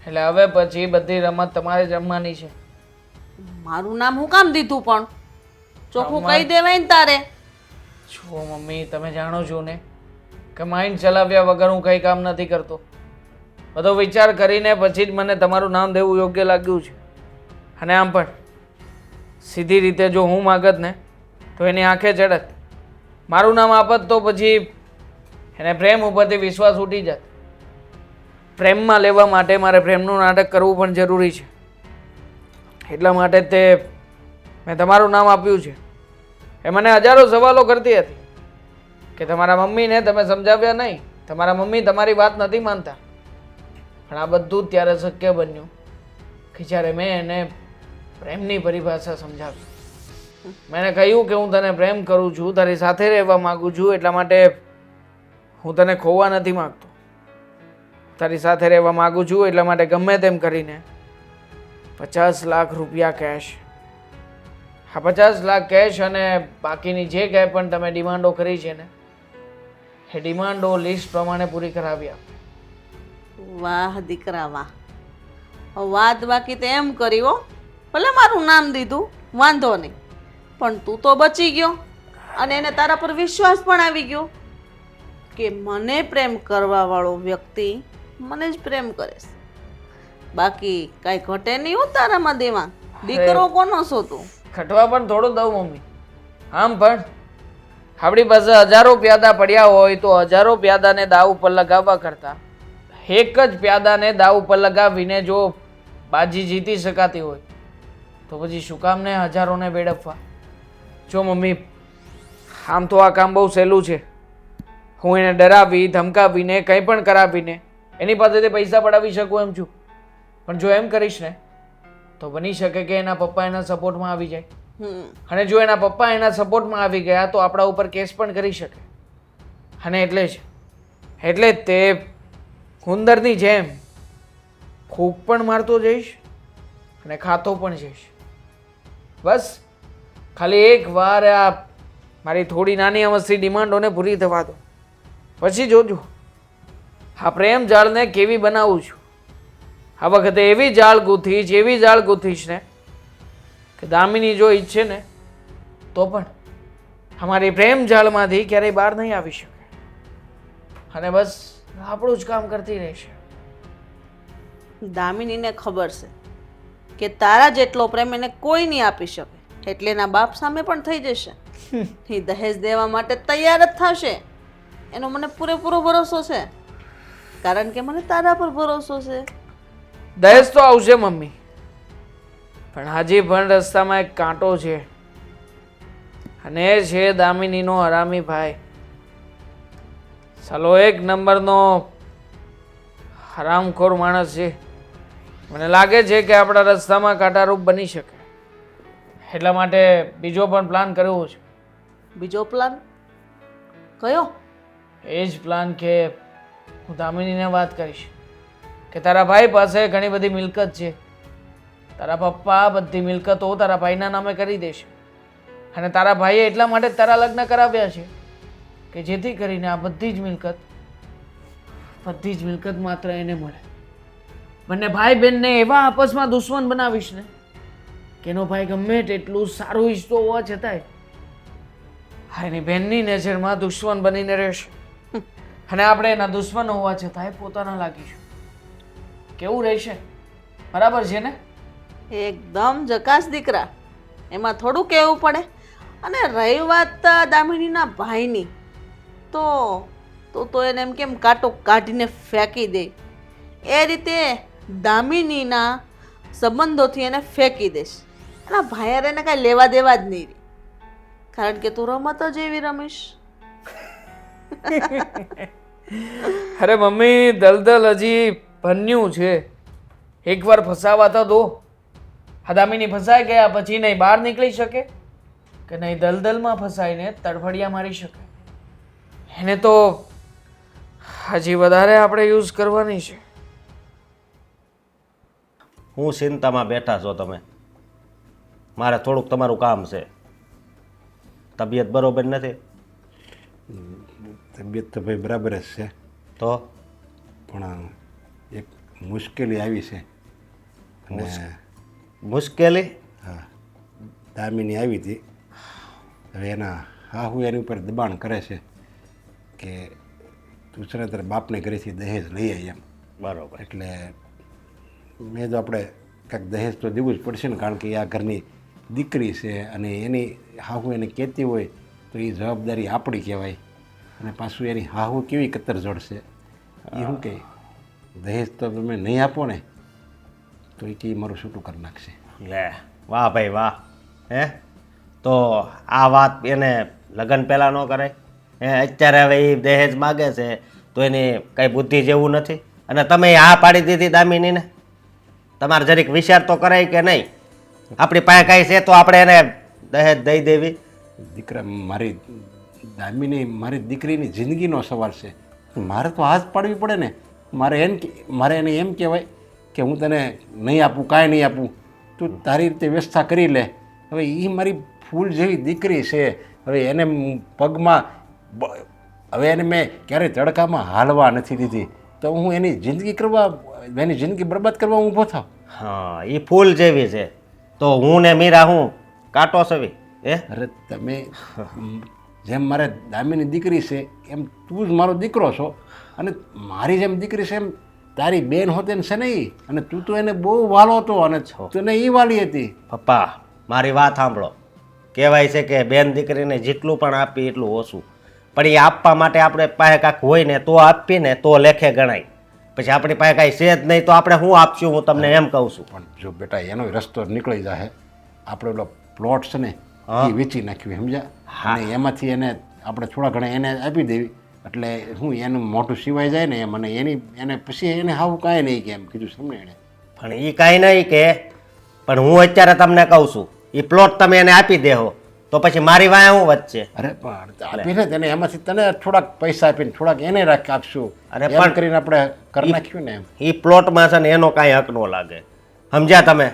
એટલે હવે પછી બધી રમત તમારે જ રમવાની છે. મારું નામ હું કામ દીધું? પણ ચોખ્ખું કહી દેવાય ને તારે. છો મમ્મી, તમે જાણો છો ને કે માઇન્ડ ચલાવ્યા વગર હું કંઈ કામ નથી કરતો. બધો વિચાર કરીને પછી જ મને તમારું નામ દેવું યોગ્ય લાગ્યું છે. અને આમ પણ સીધી રીતે જો હું માગત ને તો એની આંખે ચડત. મારું નામ આપત તો પછી એને પ્રેમ ઉપરથી વિશ્વાસ ઉઠી જાત. પ્રેમમાં લેવા માટે મારે પ્રેમનું નાટક કરવું પણ જરૂરી છે. એટલા માટે તે મેં તમારું નામ આપ્યું છે. એ મને હજારો સવાલો કરતી હતી કે તમારા મમ્મીને તમે સમજાવ્યા નહીં, તમારા મમ્મી તમારી વાત નથી માનતા. પણ આ બધું જ ત્યારે શક્ય બન્યું કે જ્યારે મેં એને પ્રેમની પરિભાષા સમજાવી. મેં એને કહ્યું કે હું તને પ્રેમ કરું છું, તારી સાથે રહેવા માગું છું, એટલા માટે હું તને ખોવા નથી માગતો. તારી સાથે રહેવા માગું છું એટલા માટે ગમે તેમ કરીને 50 લાખ રૂપિયા કેશ, હા 50 લાખ કેશ અને બાકીની જે કાંઈ પણ તમે ડિમાન્ડો કરી છે ને એ ડિમાન્ડો લિસ્ટ પ્રમાણે પૂરી કરાવી આપે. વાહ દીકરા વાહ. વાત બાકી તો એમ કરી હો, ભલે મારું નામ દીધું વાંધો નહીં, પણ તું તો બચી ગયો અને એને તારા પર વિશ્વાસ પણ આવી ગયો કે મને પ્રેમ કરવા વાળો વ્યક્તિ મને જ પ્રેમ કરે છે. બાકી કાંઈ ઘટે નહીં હો તારામાં દેવાંગ. દીકરો કોનો છો તું? ખટવા પણ થોડું દઉં મમ્મી. આમ પણ આપણી પાસે હજારો પ્યાદા પડ્યા હોય તો હજારો પ્યાદાને દાવ ઉપર લગાવવા કરતા એક જ પ્યાદાને દાવ ઉપર લગાવીને જો બાજી જીતી શકાતી હોય તો પછી શું કામ ને હજારોને વેડફવા. જો મમ્મી, આમ તો આ કામ બહુ સહેલું છે. હું એને ડરાવી ધમકાવીને કંઈ પણ કરાવીને એની પાસેથી પૈસા પડાવી શકું એમ છું. પણ જો એમ કરીશ ને તો બની શકે કે એના પપ્પા એના સપોર્ટમાં આવી જાય. અને જો એના પપ્પા એના સપોર્ટમાં આવી ગયા તો આપણા ઉપર કેસ પણ કરી શકે. અને એટલે જ તે ઉંદરની જેમ ફૂંક પણ મારતો જઈશ અને ખાતો પણ જઈશ. બસ ખાલી એક વાર આ મારી થોડી નાની અમસ્તી ડિમાન્ડોને પૂરી થવા દો, પછી જોજો આ પ્રેમ જાળને કેવી બનાવું છું. આ વખતે એવી જાળ ગૂંથીશ ને કે દામિની જો ઈચ્છે ને તો પણ અમારી પ્રેમ જાળમાંથી ક્યારેય બહાર નહીં આવી શકે અને બસ આપણું જ કામ કરતી રહેશે. દામિનીને ખબર છે કે તારા જેટલો પ્રેમ એને કોઈ નહીં આપી શકે, એટલે એના બાપ સામે પણ થઈ જશે. એ દહેજ દેવા માટે તૈયાર જ થશે. એનો મને પૂરેપૂરો ભરોસો છે, કારણ કે મને તારા પર ભરોસો છે. દહેજ તો આવશે મમ્મી, પણ હજી પણ રસ્તામાં એક કાંટો છે અને એ છે દામિનીનો હરામી ભાઈ. સાલો એક નંબરનો હરામખોર માણસ છે. મને લાગે છે કે આપણા રસ્તામાં કાંટારૂપ બની શકે, એટલા માટે બીજો પણ પ્લાન કરવો છે. બીજો પ્લાન કયો? એ જ પ્લાન કે હું દામિનીને વાત કરીશ કે તારા ભાઈ પાસે ઘણી બધી મિલકત છે, તારા પપ્પા બધી મિલકતો તારા ભાઈના નામે કરી દેશે અને તારા ભાઈએ એટલા માટે તારા લગ્ન કરાવ્યા છે કે જેથી કરીને આ બધી જ મિલકત માત્ર એને મળે. બંને ભાઈ બહેનને એવા આપસમાં દુશ્મન બનાવીશ ને કે એનો ભાઈ ગમે તેટલું સારું ઈચ્છતો હોવા છતાંય એની બહેનની નજરમાં દુશ્મન બનીને રહેશે અને આપણે એના દુશ્મન હોવા છતાંય પોતાના લાગીશું. કેવું રહેશે? બરાબર છે ને? એકદમ જકાસ દીકરા, એમાં થોડું કહેવું પડે. અને રહી વાત દામિનીના ભાઈની, તો એને એમ કેમ કાંટો કાઢીને ફેંકી દે એ રીતે દામિનીના સંબંધોથી એને ફેંકી દેશ. એના ભાઈ એને કાંઈ લેવા દેવા જ નહીં રહે, કારણ કે તું રમત જ એવી રમીશ. અરે મમ્મી, દલદલ હજી ભન્યું છે. એકવાર ફસાવા તો દો. આ દામિની ફસાઈ ગયા પછી નહીં બહાર નીકળી શકે કે નહીં દલદલમાં ફસાઈને તડફડિયા મારી શકે. એને તો હજી વધારે આપણે યુઝ કરવાની છે. હું ચિંતામાં બેઠા છો તમે? મારે થોડુંક તમારું કામ છે. તબિયત બરોબર નથી? તબિયત તો ભાઈ બરાબર જ છે, તો પણ એક મુશ્કેલી આવી છે. અને મુશ્કેલી? હા, દામિની આવી હતી હવે એના હાહુ એની ઉપર દબાણ કરે છે કે તું છે ને તારા બાપને ઘરેથી દહેજ લઈ આવી એમ. બરોબર. એટલે મેં તો આપણે કાંઈક દહેજ તો દેવું જ પડશે ને, કારણ કે આ ઘરની દીકરી છે અને એની હાહુ એને કહેતી હોય તો એ જવાબદારી આપણી કહેવાય. અને પાછું એની હાહુ કેવી કતર જોડશે એ શું કહે, દહેજ તો તમે નહીં આપો ને તો એ કે મારું છૂટું કરી નાખશે. લે વાહ ભાઈ વાહ. હે તો આ વાત એને લગ્ન પહેલાં ન કરાય? અત્યારે હવે એ દહેજ માગે છે તો એની કંઈ બુદ્ધિ જેવું નથી. અને તમે આ પાડી દીધી દામિનીને, તમારે જરીક વિચાર તો કરાય કે નહીં? આપણી પાસે કાંઈ છે તો આપણે એને દહેજ દઈ દેવી. દીકરા મારી દામિની મારી દીકરીની જિંદગીનો સવાલ છે, મારે તો હાથ પાડવી પડે ને. મારે એને એમ કહેવાય કે હું તને નહીં આપું, કાંઈ નહીં આપું, તું તારી રીતે વ્યવસ્થા કરી લે. હવે એ મારી ફૂલ જેવી દીકરી છે, હવે એને પગમાં હવે એને મેં ક્યારેય તડકામાં હાલવા નથી દીધી, તો હું એની જિંદગી બરબાદ કરવા ઊભો થાવ? હા, એ ફૂલ જેવી છે તો હું ને મીરા હું કાંટો સવી? અરે તમે જેમ મારે દામીની દીકરી છે એમ તું જ મારો દીકરો છો, અને મારી જેમ દીકરી છે એમ તારી બેન હોતે છે નહીં. અને તું તો એને બહુ વાલો હતો અને તને એ વાલી હતી. પપ્પા મારી વાત સાંભળો. કહેવાય છે કે બેન દીકરીને જેટલું પણ આપી એટલું ઓછું, પણ એ આપવા માટે આપણે પાસે કાંઈક હોય ને તો આપીએ ને તો લેખે ગણાય. પછી આપણી પાસે કાંઈ છે જ નહીં તો આપણે શું આપશું? હું તમને એમ કહું છું. પણ જો બેટા એનો રસ્તો નીકળી જાય, આપણે ઓલો પ્લોટ છે ને એ વેચી નાખ્યું, સમજ્યા? અને એમાંથી એને આપણે થોડા ઘણા એને આપી દેવી, એટલે હું એનું મોટું સિવાય જાય ને એમ, અને એને પછી એને હાવું કાંઈ નહીં કે એમ કીધું સમજે એણે. પણ એ કાંઈ નહીં કે, પણ હું અત્યારે તમને કહું છું એ પ્લોટ તમે એને આપી દેહો તો પછી મારી વાય હું વચ્ચે? અરે પણ આપીને તેને એમાંથી તને થોડાક પૈસા આપીને થોડાક એને આપશું, અરે એમ પણ કરીને આપણે કરી નાખ્યું ને એમ. એ પ્લોટમાં છે ને એનો કાંઈ હક ન લાગે, સમજ્યા તમે?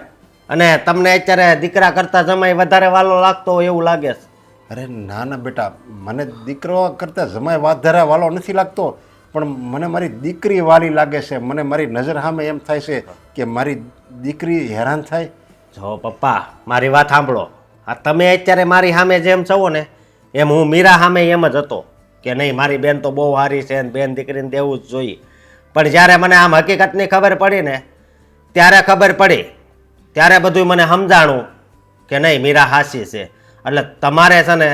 અને તમને અત્યારે દીકરા કરતાં જમાઈ વધારે વાલો લાગતો હોય એવું લાગે છે? અરે ના ના બેટા, મને દીકરો કરતાં જમાઈ વધારે વાલો નથી લાગતો, પણ મને મારી દીકરી વાલી લાગે છે. મને મારી નજર સામે એમ થાય છે કે મારી દીકરી હેરાન થાય. જો પપ્પા મારી વાત સાંભળો. આ તમે અત્યારે મારી સામે જેમ છો ને એમ હું મીરા સામે એમ જ હતો કે નહીં મારી બેન તો બહુ સારી છે ને બેન દીકરીને દેવું જ જોઈએ. પણ જ્યારે મને આમ હકીકતની ખબર પડી ને ત્યારે ખબર પડી, ત્યારે બધું મને સમજાણું કે નહીં મીરા હાસી છે. એટલે તમારે છે ને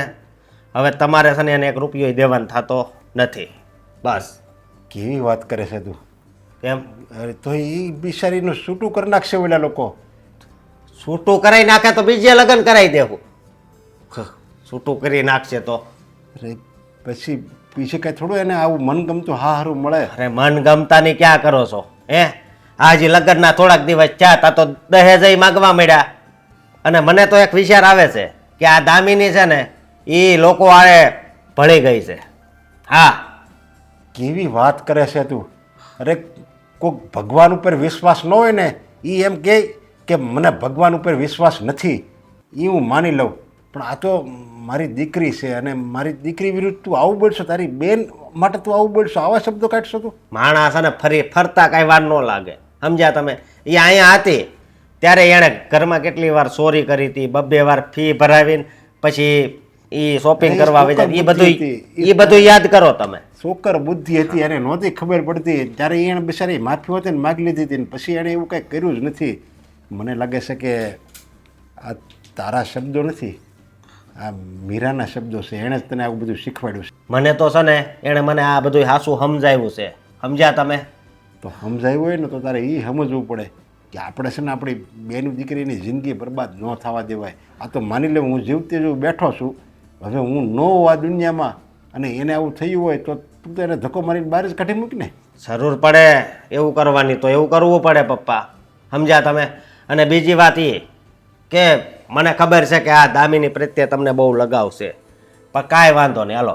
હવે તમારે છે ને એને 1 રૂપિયો દેવાનો થતો નથી. બસ. કેવી વાત કરે છે તું? કેમ? અરે તો એ બિચારીનું છૂટું કરી નાખશે ઓલા લોકો. છૂટું કરાવી નાખે તો બીજે લગ્ન કરાવી દેવું. છૂટું કરી નાખશે તો અરે પછી કાંઈ થોડું એને આવું મનગમતું હારું મળે. અરે મન ગમતાની ક્યાં કરો છો? આજે લગ્નના થોડાક દિવસ થયા તા તો દહેજ માગવા મળ્યા. અને મને તો એક વિચાર આવે છે કે આ દામિની છે ને એ લોકો આડે ભળી ગઈ છે. હા. કેવી વાત કરે છે તું? અરે કોઈક ભગવાન ઉપર વિશ્વાસ ન હોય ને એ એમ કે મને ભગવાન ઉપર વિશ્વાસ નથી, એ હું માની લઉં, પણ આ તો મારી દીકરી છે અને મારી દીકરી વિરુદ્ધ તું આવું બોલશો, તારી બેન માટે તું આવું બોલશો, આવા શબ્દો કાઢશો તું? માણસ છે ને ફરતા કાંઈ વાર ન લાગે, સમજ્યા તમે? એ અહીંયા હતી ત્યારે એણે ઘરમાં કેટલી વાર ચોરી કરી હતી, 2 વાર ફી ભરાવીને પછી એ શોપિંગ કરવા વેચા, એ બધું યાદ કરો તમે. છોકર બુદ્ધિ હતી, એને નહોતી ખબર પડતી, ત્યારે એને બિચારી માફી હોતી ને માગી લીધી હતી, પછી એણે એવું કંઈ કર્યું જ નથી. મને લાગે છે કે આ તારા શબ્દો નથી, આ મીરાના શબ્દો છે, એણે જ તને આવું બધું શીખવાડ્યું છે. મને તો છે ને એણે મને આ બધું હાસું સમજાવ્યું છે, સમજ્યા તમે? તો સમજાવ્યું હોય ને તો તારે એ સમજવું પડે કે આપણે છે ને આપણી બેન દીકરીની જિંદગી બરબાદ ન થવા દેવાય. આ તો માની લે હું જીવતે જો બેઠો છું, હવે હું ન હોઉં આ દુનિયામાં અને એને આવું થયું હોય તો તું તો એને ધક્કો મારીને બહાર જ કાઢી મૂકને. જરૂર પડે એવું કરવાની તો એવું કરવું પડે પપ્પા, સમજ્યા તમે? અને બીજી વાત એ કે મને ખબર છે કે આ દામિની પ્રત્યે તમને બહુ લગાવ છે, પણ કાંઈ વાંધો નહીં, હાલો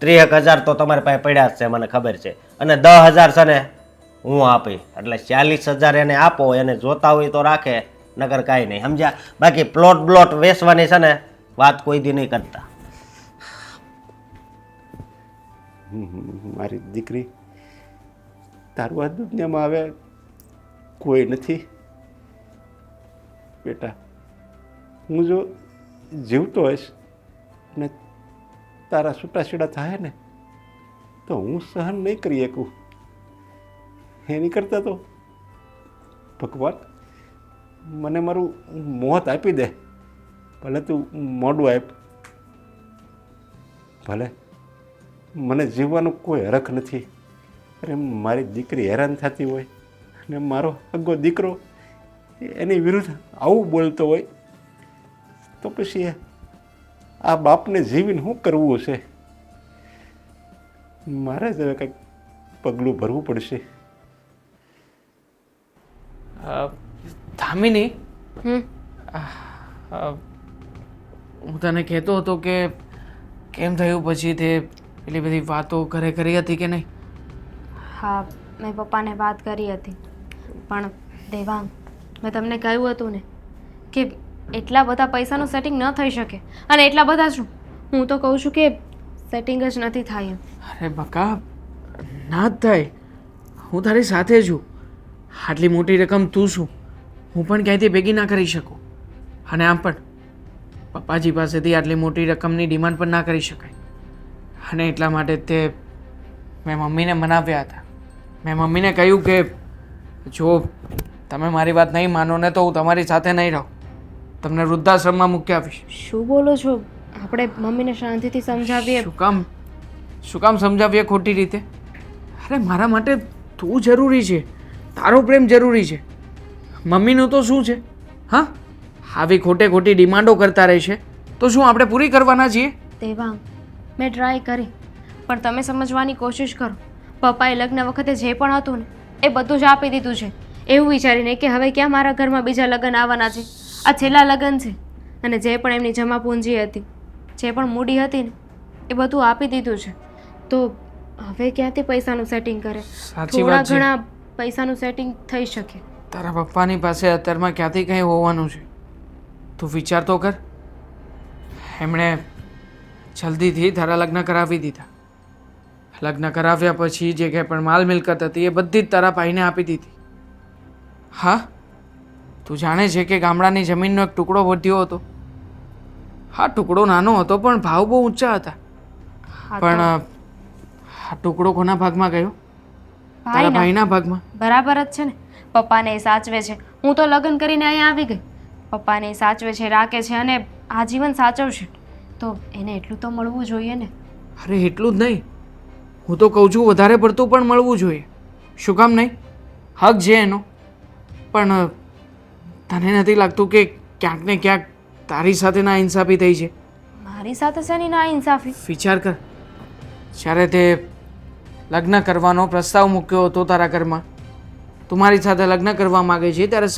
30,000 તો તમારી પાસે પડ્યા જ છે મને ખબર છે, અને 10,000 છે ને હું આપી, એટલે 40,000 એને આપો, એને જોતા હોય તો રાખે, નગર કાંઈ નહીં, સમજ્યા? બાકી પ્લોટ વેચવાની છે ને વાત કોઈ દી નહીં કરતા. મારી દીકરી, તારું આ દુનિયામાં હવે કોઈ નથી બેટા. હું જો જીવતો હોઈશ ને તારા છૂટાછેડા થાય ને તો હું સહન નહીં કરી શકું. એની કરતાં તો ભગવાન મને મારું મોત આપી દે. ભલે તું મોડું આપ, ભલે મને જીવવાનો કોઈ હરખ નથી. અરે મારી દીકરી હેરાન થતી હોય અને મારો અગ્ગો દીકરો એની વિરુદ્ધ આવું બોલતો હોય તો પછી આ બાપને જીવીને શું કરવું છે? મારે જ હવે કંઈક પગલું ભરવું પડશે. ધામિની, હમ હું તને કહેતો હતો કે કેમ થયું પછી તે એટલી બધી વાતો ઘરે કરી હતી કે નહીં? હા, મેં પપ્પાને વાત કરી હતી, પણ દેવાંગ, મેં તમને કહ્યું હતું ને કે એટલા બધા પૈસાનું સેટિંગ ન થઈ શકે. અને એટલા બધા શું, હું તો કહું છું કે સેટિંગ જ નથી થાય એમ. અરે બકા, ના જ થાય. હું તારી સાથે છું. આટલી મોટી રકમ તું શું, હું પણ ક્યાંયથી ભેગી ના કરી શકું. અને આમ પણ પપ્પાજી પાસેથી આટલી મોટી રકમની ડિમાન્ડ પણ ના કરી શકાય. અને એટલા માટે જ તે મેં મમ્મીને મનાવ્યા હતા. મેં મમ્મીને કહ્યું કે જો તમે મારી વાત નહીં માનો ને તો હું તમારી સાથે નહીં રહું, તમને વૃદ્ધાશ્રમમાં મૂકી આવીશ. શું બોલો છો? આપણે મમ્મીને શાંતિથી સમજાવીએ. શું કામ સમજાવીએ ખોટી રીતે? અરે મારા માટે તું જરૂરી છે, તારો પ્રેમ જરૂરી છે. મમ્મીનું તો શું છે? હા, આવી ખોટી ડિમાન્ડો કરતા રહેશે તો શું આપણે પૂરી કરવાના છીએ? દેવાંગ, મેં ટ્રાય કરી, પણ તમે સમજવાની કોશિશ કરો. પપ્પાએ લગ્ન વખતે જે પણ હતું ને એ બધું જ આપી દીધું છે, એવું વિચારીને કે હવે ક્યાં મારા ઘરમાં બીજા લગ્ન આવવાના છે. આ છેલ્લા લગ્ન છે, અને જે પણ એમની જમા પૂંજી હતી, જે પણ મૂડી હતી ને એ બધું આપી દીધું છે. તો હવે ક્યાંથી પૈસાનું સેટિંગ કરે? સાચી થોડા વાત છે. ઘણા પૈસાનું સેટિંગ થઈ શકે. તારા પપ્પાની પાસે અત્યારમાં ક્યાંથી કંઈ હોવાનું છે? તું વિચાર તો કર. એમણે જલ્દીથી તારા લગ્ન કરાવી દીધા. લગ્ન કરાવ્યા પછી જે કંઈ પણ માલ મિલકત હતી એ બધી જ તારા ભાઈને આપી દીધી. હા, તું જાણે છે કે ગામડાની જમીનનો એક ટુકડો વધ્યો હતો. હા, ટુકડો નાનો હતો પણ ભાવ બહુ ઊંચા હતા. હા, પણ તો આ ટુકડો કોના ભાગમાં ગયો? તારા ભાઈના ભાગમાં. બરાબર જ છે ને. પપ્પાને એ સાચવે છે. હું તો લગ્ન કરીને અહીંયા આવી ગઈ. પપ્પાને એ સાચવે છે, રાખે છે, અને આજીવન સાચવશે. તો એને એટલું તો મળવું જોઈએ ને. અરે એટલું જ નહીં, હું તો કહું છું વધારે પડતું પણ મળવું જોઈએ. શું કામ નહીં? હક છે એનો. પણ તને નથી લાગતું કે ક્યાંક ને ક્યાંક તારી સાથે ના ઇન્સાફી થઈ છે? મારી સાથે શેની ના ઇન્સાફી? વિચાર કર, જ્યારે તે લગ્ન કરવાનો પ્રસ્તાવ મૂક્યો હતો તારા ઘરમાં, તું મારી સાથે લગ્ન કરવા માગે છે, ત્યારે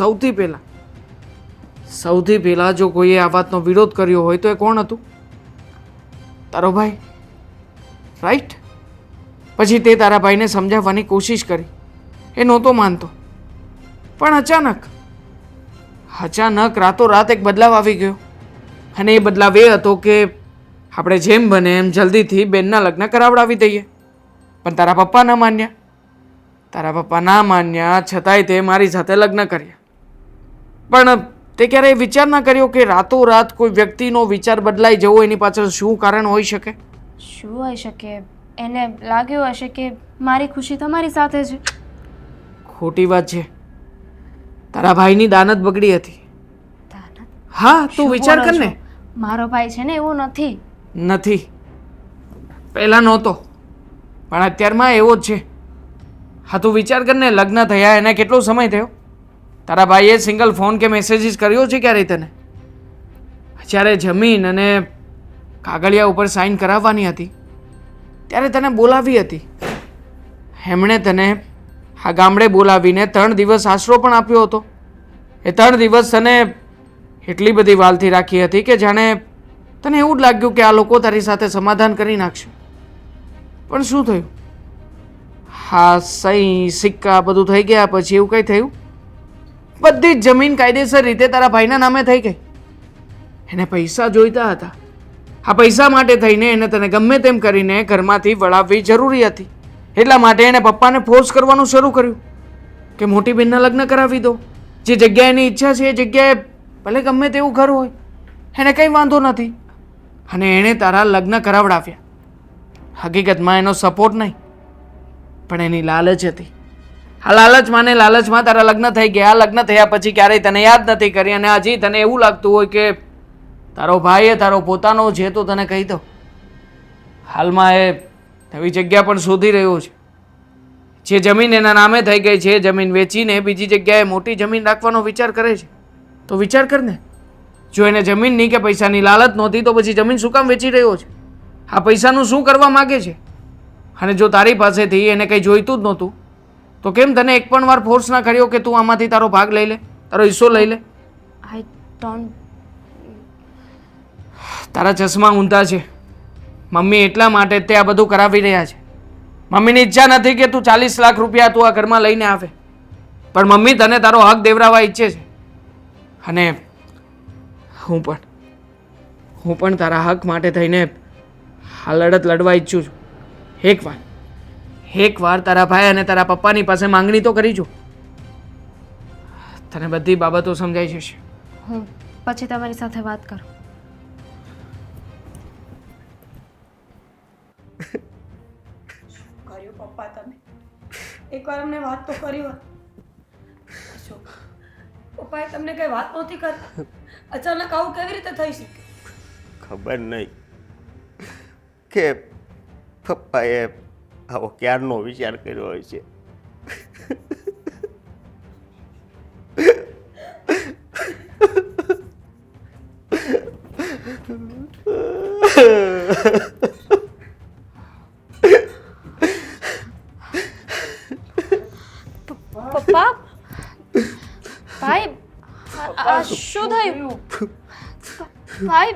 સૌથી પહેલાં જો કોઈએ આ વાતનો વિરોધ કર્યો હોય તો એ કોણ હતું? તારો ભાઈ, રાઈટ? પછી તે તારા ભાઈને સમજાવવાની કોશિશ કરી, એ નહોતો માનતો. પણ અચાનક રાતોરાત એક બદલાવ આવી ગયો. અને એ બદલાવ એ હતો કે આપણે જેમ બને એમ જલ્દીથી બેનના લગ્ન કરાવડાવી દઈએ. પણ તારા પપ્પા ના માન્યા. તારા પપ્પા ના માન્યા છતાંય તે મારી સાથે લગ્ન કર્યા. પણ તે ક્યારેય વિચાર ના કર્યો કે રાતોરાત કોઈ વ્યક્તિનો વિચાર બદલાઈ જવો એની પાછળ શું કારણ હોઈ શકે? શું હોઈ શકે? એને લાગ્યું હશે કે મારી ખુશી તમારી સાથે છે. ખોટી વાત છે. તારા ભાઈની દાનત બગડી હતી. દાનત? હા, તું શું વિચાર બોલો કર છો? ને. મારો ભાઈ છે ને એવું નથી. પહેલા નહોતો, પણ અત્યારમાં એવો જ છે. હા, તું વિચાર કર ને, લગ્ન થયા એને કેટલો સમય થયો? તારા ભાઈએ સિંગલ ફોન કે મેસેજીસ કર્યો છે ક્યારે તને? જ્યારે જમીન અને કાગળિયા ઉપર સાઈન કરાવવાની હતી ત્યારે તને બોલાવી હતી. એમણે તને આ ગામડે બોલાવીને 3 દિવસ આશરો પણ આપ્યો હતો. એ 3 દિવસ તને એટલી બધી વાલથી રાખી હતી કે જાણે તને એવું જ લાગ્યું કે આ લોકો તારી સાથે સમાધાન કરી નાખશે. પણ શું થયું? હા, સહી સિક્કા બધું થઈ ગયા પછી એવું કંઈ થયું? બધી જ જમીન કાયદેસર રીતે તારા ભાઈના નામે થઈ ગઈ. એને પૈસા જોઈતા હતા. આ પૈસા માટે થઈને એને તને ગમે તેમ કરીને ઘરમાંથી વળાવવી જરૂરી હતી. એટલા માટે એણે પપ્પાને ફોર્સ કરવાનું શરૂ કર્યું કે મોટી બેનના લગ્ન કરાવી દો. જે જગ્યાએ એની ઈચ્છા છે એ જગ્યાએ ભલે ગમે તેવું ઘર હોય, એને કંઈ વાંધો નથી. અને એણે તારા લગ્ન કરાવડાવ્યા. હકીકતમાં એનો સપોર્ટ નહીં, પણ એની લાલચ હતી. આ લાલચમાં ને લાલચમાં તારા લગ્ન થઈ ગયા. લગ્ન થયા પછી ક્યારેય તને યાદ નથી કરી, અને હજી તને એવું લાગતું હોય કે તારો ભાઈ એ તારો પોતાનો છે તો તને કહી દો. હાલમાં એ નવી જગ્યા પણ શોધી રહ્યો છે. જે જમીન એના નામે થઈ ગઈ છે, જમીન વેચીને બીજી જગ્યાએ મોટી જમીન રાખવાનો વિચાર કરે છે. તો વિચાર કર ને, જો એને જમીનની કે પૈસાની લાલચ નહોતી તો પછી જમીન શું કામ વેચી રહ્યો છે? આ પૈસાનું શું કરવા માગે છે? અને જો તારી પાસેથી એને કંઈ જોઈતું જ નહોતું તો કેમ તને એક પણ વાર ફોર્સ ના કર્યો કે તું આમાંથી તારો ભાગ લઈ લે, તારો હિસ્સો લઈ લે? I don't. તારા ચશ્મા ઊંધા છે. મમ્મી એટલા માટે તે આ બધું કરાવી રહ્યા છે. મમ્મીની ઈચ્છા નથી કે તું 40 લાખ રૂપિયા તું આ ઘરમાં લઈને આવે, પણ મમ્મી તને તારો હક દેવરાવા ઈચ્છે છે. અને હું પણ તારા હક માટે થઈને આ લડત લડવા ઈચ્છું છું. એક વાર તારા ભાઈ અને તારા પપ્પાની પાસે માંગણી તો કરી જો, તને બધી બાબતો સમજાઈ જશે. હું પછી તમારી સાથે વાત કરું. કર્યું પપ્પા તમે? એકવાર અમને વાત તો કરી હોત. અશોક, પપ્પાએ તમને કઈ વાત નહોતી કરી? અચાનક આવું કેવી રીતે થઈ શકે? ખબર નહીં કે પપ્પાએ આવો ક્યારનો વિચાર કર્યો હોય છે. પપ્પા, ભાઈ, આ શું થયું? ભાઈ,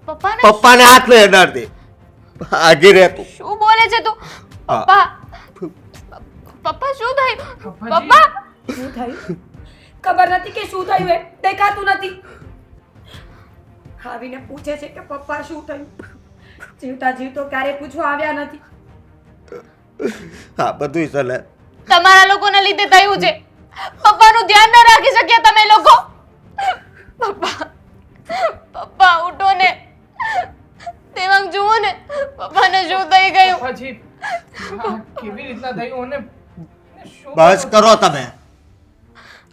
પપ્પાને પપ્પાને હાથ નહીં અડાડતી. આગે રહે તું. શું બોલે છે તું? પપ્પા, પપ્પા શું થયું? પપ્પા, શું થયું? ખબર નથી કે શું થયું? એ દેખાતું નથી. આવીને પૂછે છે કે પપ્પા શું થયું? જીવતા જીવતો ક્યારે પૂછવા આવ્યા નથી. હા, બધું છે ને તમારા લોકોના લીધે થયું છે. પપ્પાનું ધ્યાન ન રાખી શક્યા તમે લોકો. પપ્પા, પપ્પા ઉઠો ને. દેવાંગ જુઓ ને, પપ્પાને શું થઈ ગયું? પછી કેવી રીતના થયું? અને બસ કરો તમે.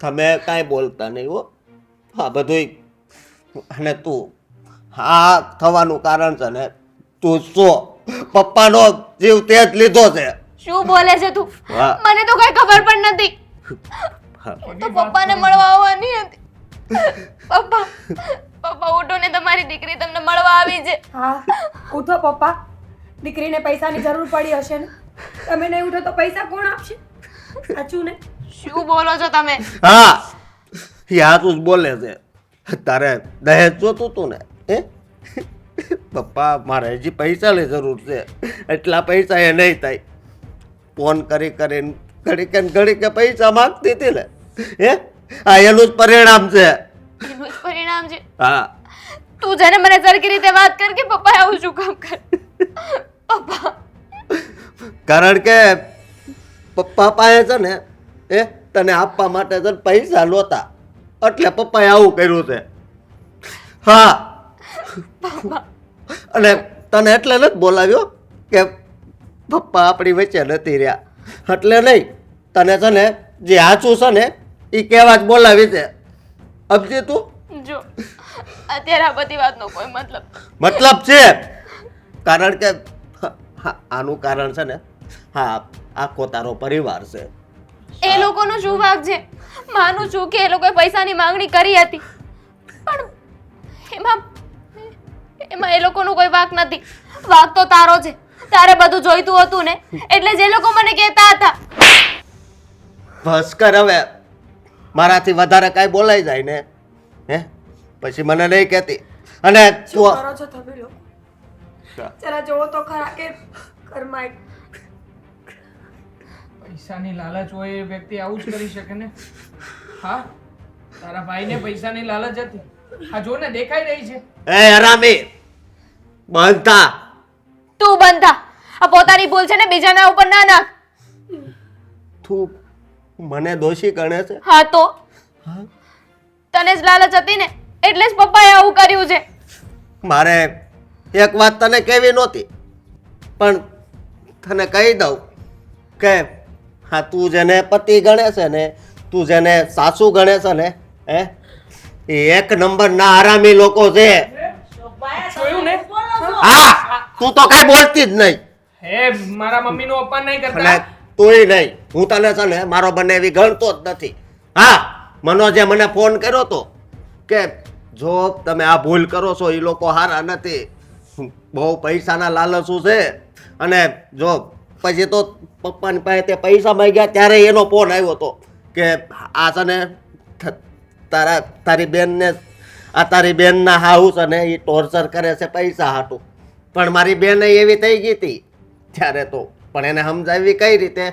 તમે કાંઈ બોલતા નહીં હો. હા, બધું. અને તું હા થવાનું કારણ છે ને, તું પપ્પાનો જીવ તે જ લીધો છે. શું બોલે છે તું? વાહ. મને તો કઈ ખબર પણ નથી. હું તો પપ્પાને મળવા આવવાની હતી. પપ્પા, પપ્પા ઉઠો ને, તમારી દીકરી તમને મળવા આવી છે. હા, ઉઠો પપ્પા. દીકરીને પૈસાની જરૂર પડી હશે ને? તમે નહીં ઉઠો તો પૈસા કોણ આપશે? સાચું ને? શું બોલો છો તમે? હા, યા તું જ બોલે છે. તારે દહેજ જોતું તું ને? હે પપ્પા, મારે હજી પૈસાની જરૂર છે. એટલા પૈસા એ નહીં થાય. ફોન કરીને ઘડીકે પૈસા માંગતી હતી ને. હે આ એનું જ પરિણામ છે. એનું જ પરિણામ છે. હા, તું જેને મને સરખી રીતે વાત કર કે પપ્પા આવું શું કામ કર? પપ્પા, કારણ કે પપ્પા પાસે છે ને એ તને આપવા માટે છે ને પૈસા નહોતા, એટલે પપ્પાએ આવું કર્યું છે. હા, અને તને એટલે નથી બોલાવ્યો કે પપ્પા આપણી વચ્ચે નથી રહ્યા, એટલે નહીં. તને છે ને જે સાચું છે ને એ કહેવા જ બોલાવી છે. સમજી તું? જો અત્યારે આ બધી વાતનો કોઈ મતલબ છે. કારણ કે આનું કારણ છે ને, હા, આખો તારો પરિવાર છે. એ લોકોનો શું વાંક છે? માનું છું કે એ લોકોએ પૈસાની માંગણી કરી હતી, પણ એમાં એ લોકોનો કોઈ વાંક નથી. વાંક તો તારો છે. તારે બધું જોઈતું હતું ને, એટલે જે લોકો મને કહેતા હતા. બસ કર હવે. મારાથી વધારે કાંઈ બોલાઈ જાય ને હે પછી મને નહીં કહેતી. અને શું કરો છો તમે લોકો? જરા જોવો તો ખરા કે ઘરમાં એક પૈસાની લાલચ હોય એ વ્યક્તિ આવું જ કરી શકે ને. હા, તારા ભાઈને પૈસાની લાલચ હતી. આ જો ને, દેખાઈ રહી છે. એ હરામી, બંધ થા. તું બંધ થા. આ પોતાની ભૂલ છે ને બીજાના ઉપર ના નાખ. તું મને દોષી ગણે છે? હા તો તને જ લાલચ હતી ને, એટલે જ પપ્પાએ આવું કર્યું છે. મારે એક વાત તને કેવી નહોતી, પણ તને કહી દઉં કે હા તું જેને પતિ ગણે છે ને, તું જેને સાસુ ગણે છે ને, હે એ એક નંબરના આરામી લોકો છે. જોયું ને? હા, તું તો કાંઈ બોલતી જ નહીં. હે મારા મમ્મીનું અપમાન નહીં અને કરતા. તુંય નહીં. હું તને છે ને મારો બંને એવી ગણતો જ નથી. હા, મનોજે મને ફોન કર્યો તો કે જો તમે આ ભૂલ કરો છો એ લોકો હારા નથી, બહુ પૈસાના લાલચું છે. અને જો પછી તો પપ્પાની પાસે તે પૈસા માંગ્યા ત્યારે એનો ફોન આવ્યો હતો કે આ છે ને તારી બેનને તારી બેનના હાઉસ અને એ ટોર્ચર કરે છે પૈસા હાટું. પણ મારી બેન એવી થઈ ગઈ હતી ત્યારે તો, પણ એને સમજાવી કઈ રીતે,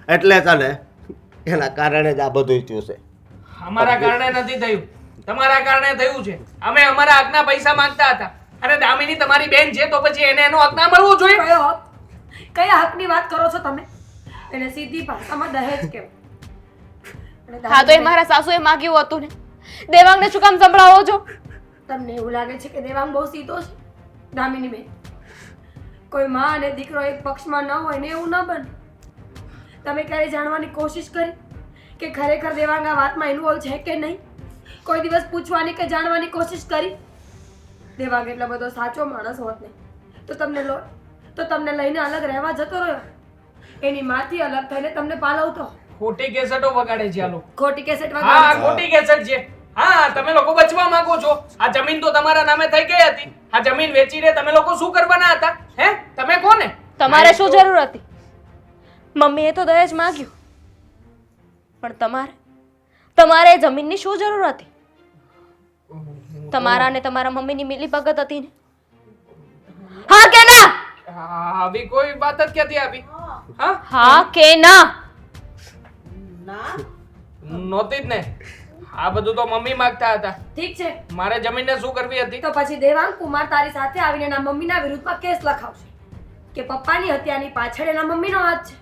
એટલે છે ને એના કારણે જ આ બધું થયું છે. અમારા કારણે નથી થયું, તમારા કારણે થયું છે. અમે અમારા હકના પૈસા માંગતા હતા અને દામિની તમારી બેન છે તો પછી એને એનો હક ના મળવો જોઈએ. કયો હક? કયા હકની વાત કરો છો તમે? એને સીધી ભાષામાં દહેજ કહેવાય. હા તો એ મારા સાસુએ માગ્યું હતું ને, દેવાંગને શું કામ સંભળાવો છો? તમને એવું લાગે છે કે દેવાંગ બહુ સીધો છે? દામિની બેન, કોઈ માં અને દીકરો એક પક્ષમાં ન હોય ને એવું ન બને. તમે ક્યારે જાણવાની કોશિશ કરી કે ખરેખર દેવાંગ આ વાતમાં ઇન્વોલ્વ છે કે નહીં? કોઈ દિવસ પૂછવાની કે જાણવાની કોશિશ કરી? દેવાંગ એટલો બધો સાચો માણસ હોત ને તો તમને લઈને અલગ રહેવા જતો રહ્યો, એની માથી અલગ થઈને તમને પાલવતો. ખોટી કેસેટો વગાડે છે આ લોકો. ખોટી કેસેટ હા વગાડે છે. ખોટી કેસેટ છે. હા તમે લોકો બચવા માંગો છો. આ જમીન તો તમારા નામે થઈ ગઈ હતી. આ જમીન વેચીને તમે લોકો શું કરવાના હતા? હે તમે કોને? તમારે શું જરૂર હતી? મમ્મીએ તો દહેજ માંગ્યું, પણ તમારે એ જમીનની શું જરૂર હતી? તમારા અને તમારા મમ્મીની મિલીભગત હતી ને? હા કે ના? આવી કોઈ વાત જ ક્યાંથી આવી? હા હા કે ના? નહોતી જ ને. આ બધું તો મમ્મી માંગતા હતા. ઠીક છે, મારે જમીનને શું કરવી હતી? તો પછી દેવાંગ કુમાર તારી સાથે આવીને એના મમ્મીના વિરુદ્ધમાં કેસ લખાવશે કે પપ્પાની હત્યાની પાછળ એના મમ્મીનો હાથ છે.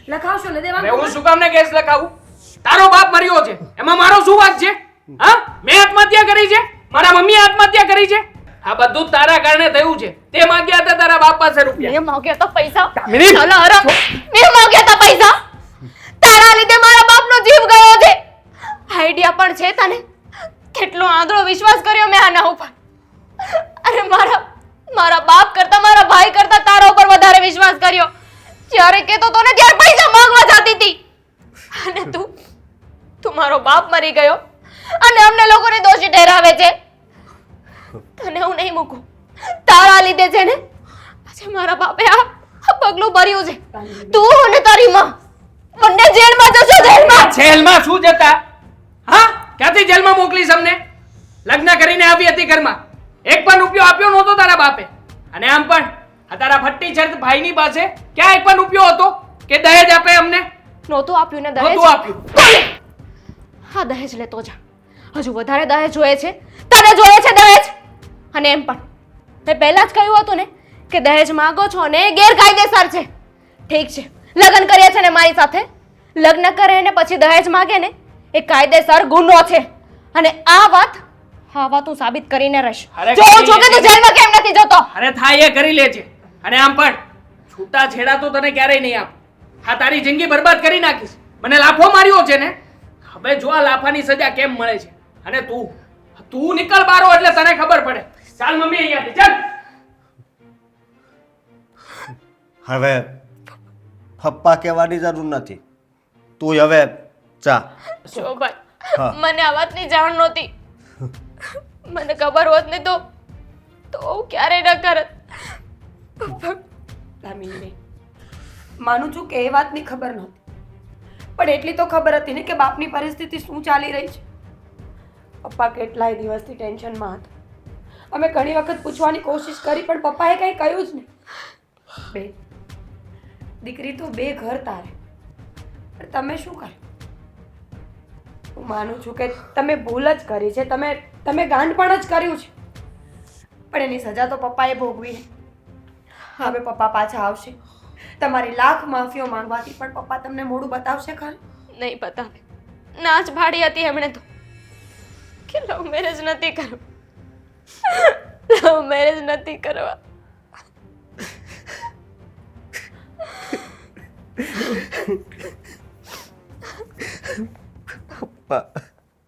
લખાવશો ને દેવાંગ અરે હું કુમાર? શું કામને કેસ લખાવું? તારો બાપ મર્યો છે, એમાં મારો શું વાંક છે? હા મેં આત્મહત્યા કરી છે? મારા મમ્મીએ આત્મહત્યા કરી છે? આ બધું તારા કારણે થયું છે. તે માંગ્યા હતા તારા બાપ પાસે રૂપિયા. મેં માંગ્યા હતા પૈસા? મિનિટ. ચાલો હરામ. મેં માંગ્યા હતા પૈસા? તારા લીધે મારા બાપનો જીવ ગયો છે. આઈડિયા પણ છે તને? કેટલો આંધળો વિશ્વાસ કર્યો મેં આના ઉપર. અરે મારા બાપ કરતા મારા ભાઈ કરતા તારા ઉપર વધારે વિશ્વાસ કર્યો. જ્યારે કહેતો તો ને ત્યારે પૈસા માંગવા જતી હતી. અને તું મારો બાપ મરી ગયો અને અમને લોકોને દોષી ઠેરાવે છે. તને હું નહીં મૂકું. તારા લીધે છે ને આજે મારા બાપે આ પગલું ભર્યું છે. તું અને તારી માં બંને જેલમાં જશો. જેલમાં શું જતા? હા ક્યાંથી જેલમાં મોકલીશ અમને? લગ્ન કરીને આવી હતી ઘરમાં, એક પણ રૂપિયો આપ્યો નહોતો તારા બાપે. અને આમ પણ આ તારા ફટ્ટી છર્ત ભાઈની પાસે ક્યાં એક પણ રૂપિયો હતો કે દહેજ આપે અમને? નહોતું આપ્યું ને દહેજ? નહોતું આપ્યું. હા દહેજ લેતો જા. હજુ વધારે દહેજ જોઈએ છે? તને જોઈએ છે દહેજ? અને એમ પણ મેં પહેલા જ કહ્યું હતું ને કે દહેજ માંગો છો ને એ ગેરકાયદેસર છે. ઠીક છે, લગ્ન કર્યા છે ને મારી સાથે, લગ્ન કરે ને પછી દહેજ માંગે ને એ કાયદેસર ગુનો છે. અને આ વાત હું સાબિત કરીને રહીશ. અરે જોઉં છું કે તું જેલમાં કેમ નથી જતો. અરે થાય એ કરી લે છે. અને આમ પણ છૂટા છેડા તો તને ક્યારેય નહીં આપું. હા તારી જિંદગી બરબાદ કરી નાખીશ. મને લાફો માર્યો છે ને, હવે જો આ લાફાની સજા કેમ મળે છે. અને તું નીકળ બારો એટલે તને ખબર પડે. ચાલ મમ્મી અહીંયાથી ચાલ. હવે પપ્પા કહેવાની જરૂર નથી, તું હવે જા. જો હા. ભાઈ, મને આ વાતની જાણ નહોતી. મને ખબર હોત ને તો હું ક્યારેય ન કરત. દામિની બેન, માનું છું કે એ વાતની ખબર નહોતી, પણ એટલી તો ખબર હતી ને કે બાપની પરિસ્થિતિ શું ચાલી રહી છે. પપ્પા કેટલાય દિવસથી ટેન્શનમાં હતા. અમે ઘણી વખત પૂછવાની કોશિશ કરી પણ પપ્પાએ કંઈ કહ્યું જ નહીં. બેન, દીકરી તો બે ઘર તારે, પણ તમે શું કર્યું? હું માનું છું કે તમે ભૂલ જ કરી છે, તમે ગાંડપણ જ કર્યું છે, પણ એની સજા તો પપ્પાએ ભોગવી. હવે પપ્પા પાછા આવશે, તમારી લાખ માફીઓ માંગવાથી પણ પપ્પા તમને મોઢું બતાવશે ખરું? નહીં બતાવે. ના જ પાડી હતી એમણે તો કે લવ મેરેજ નથી કરવા. લવ મેરેજ નથી કરવા. પપ્પા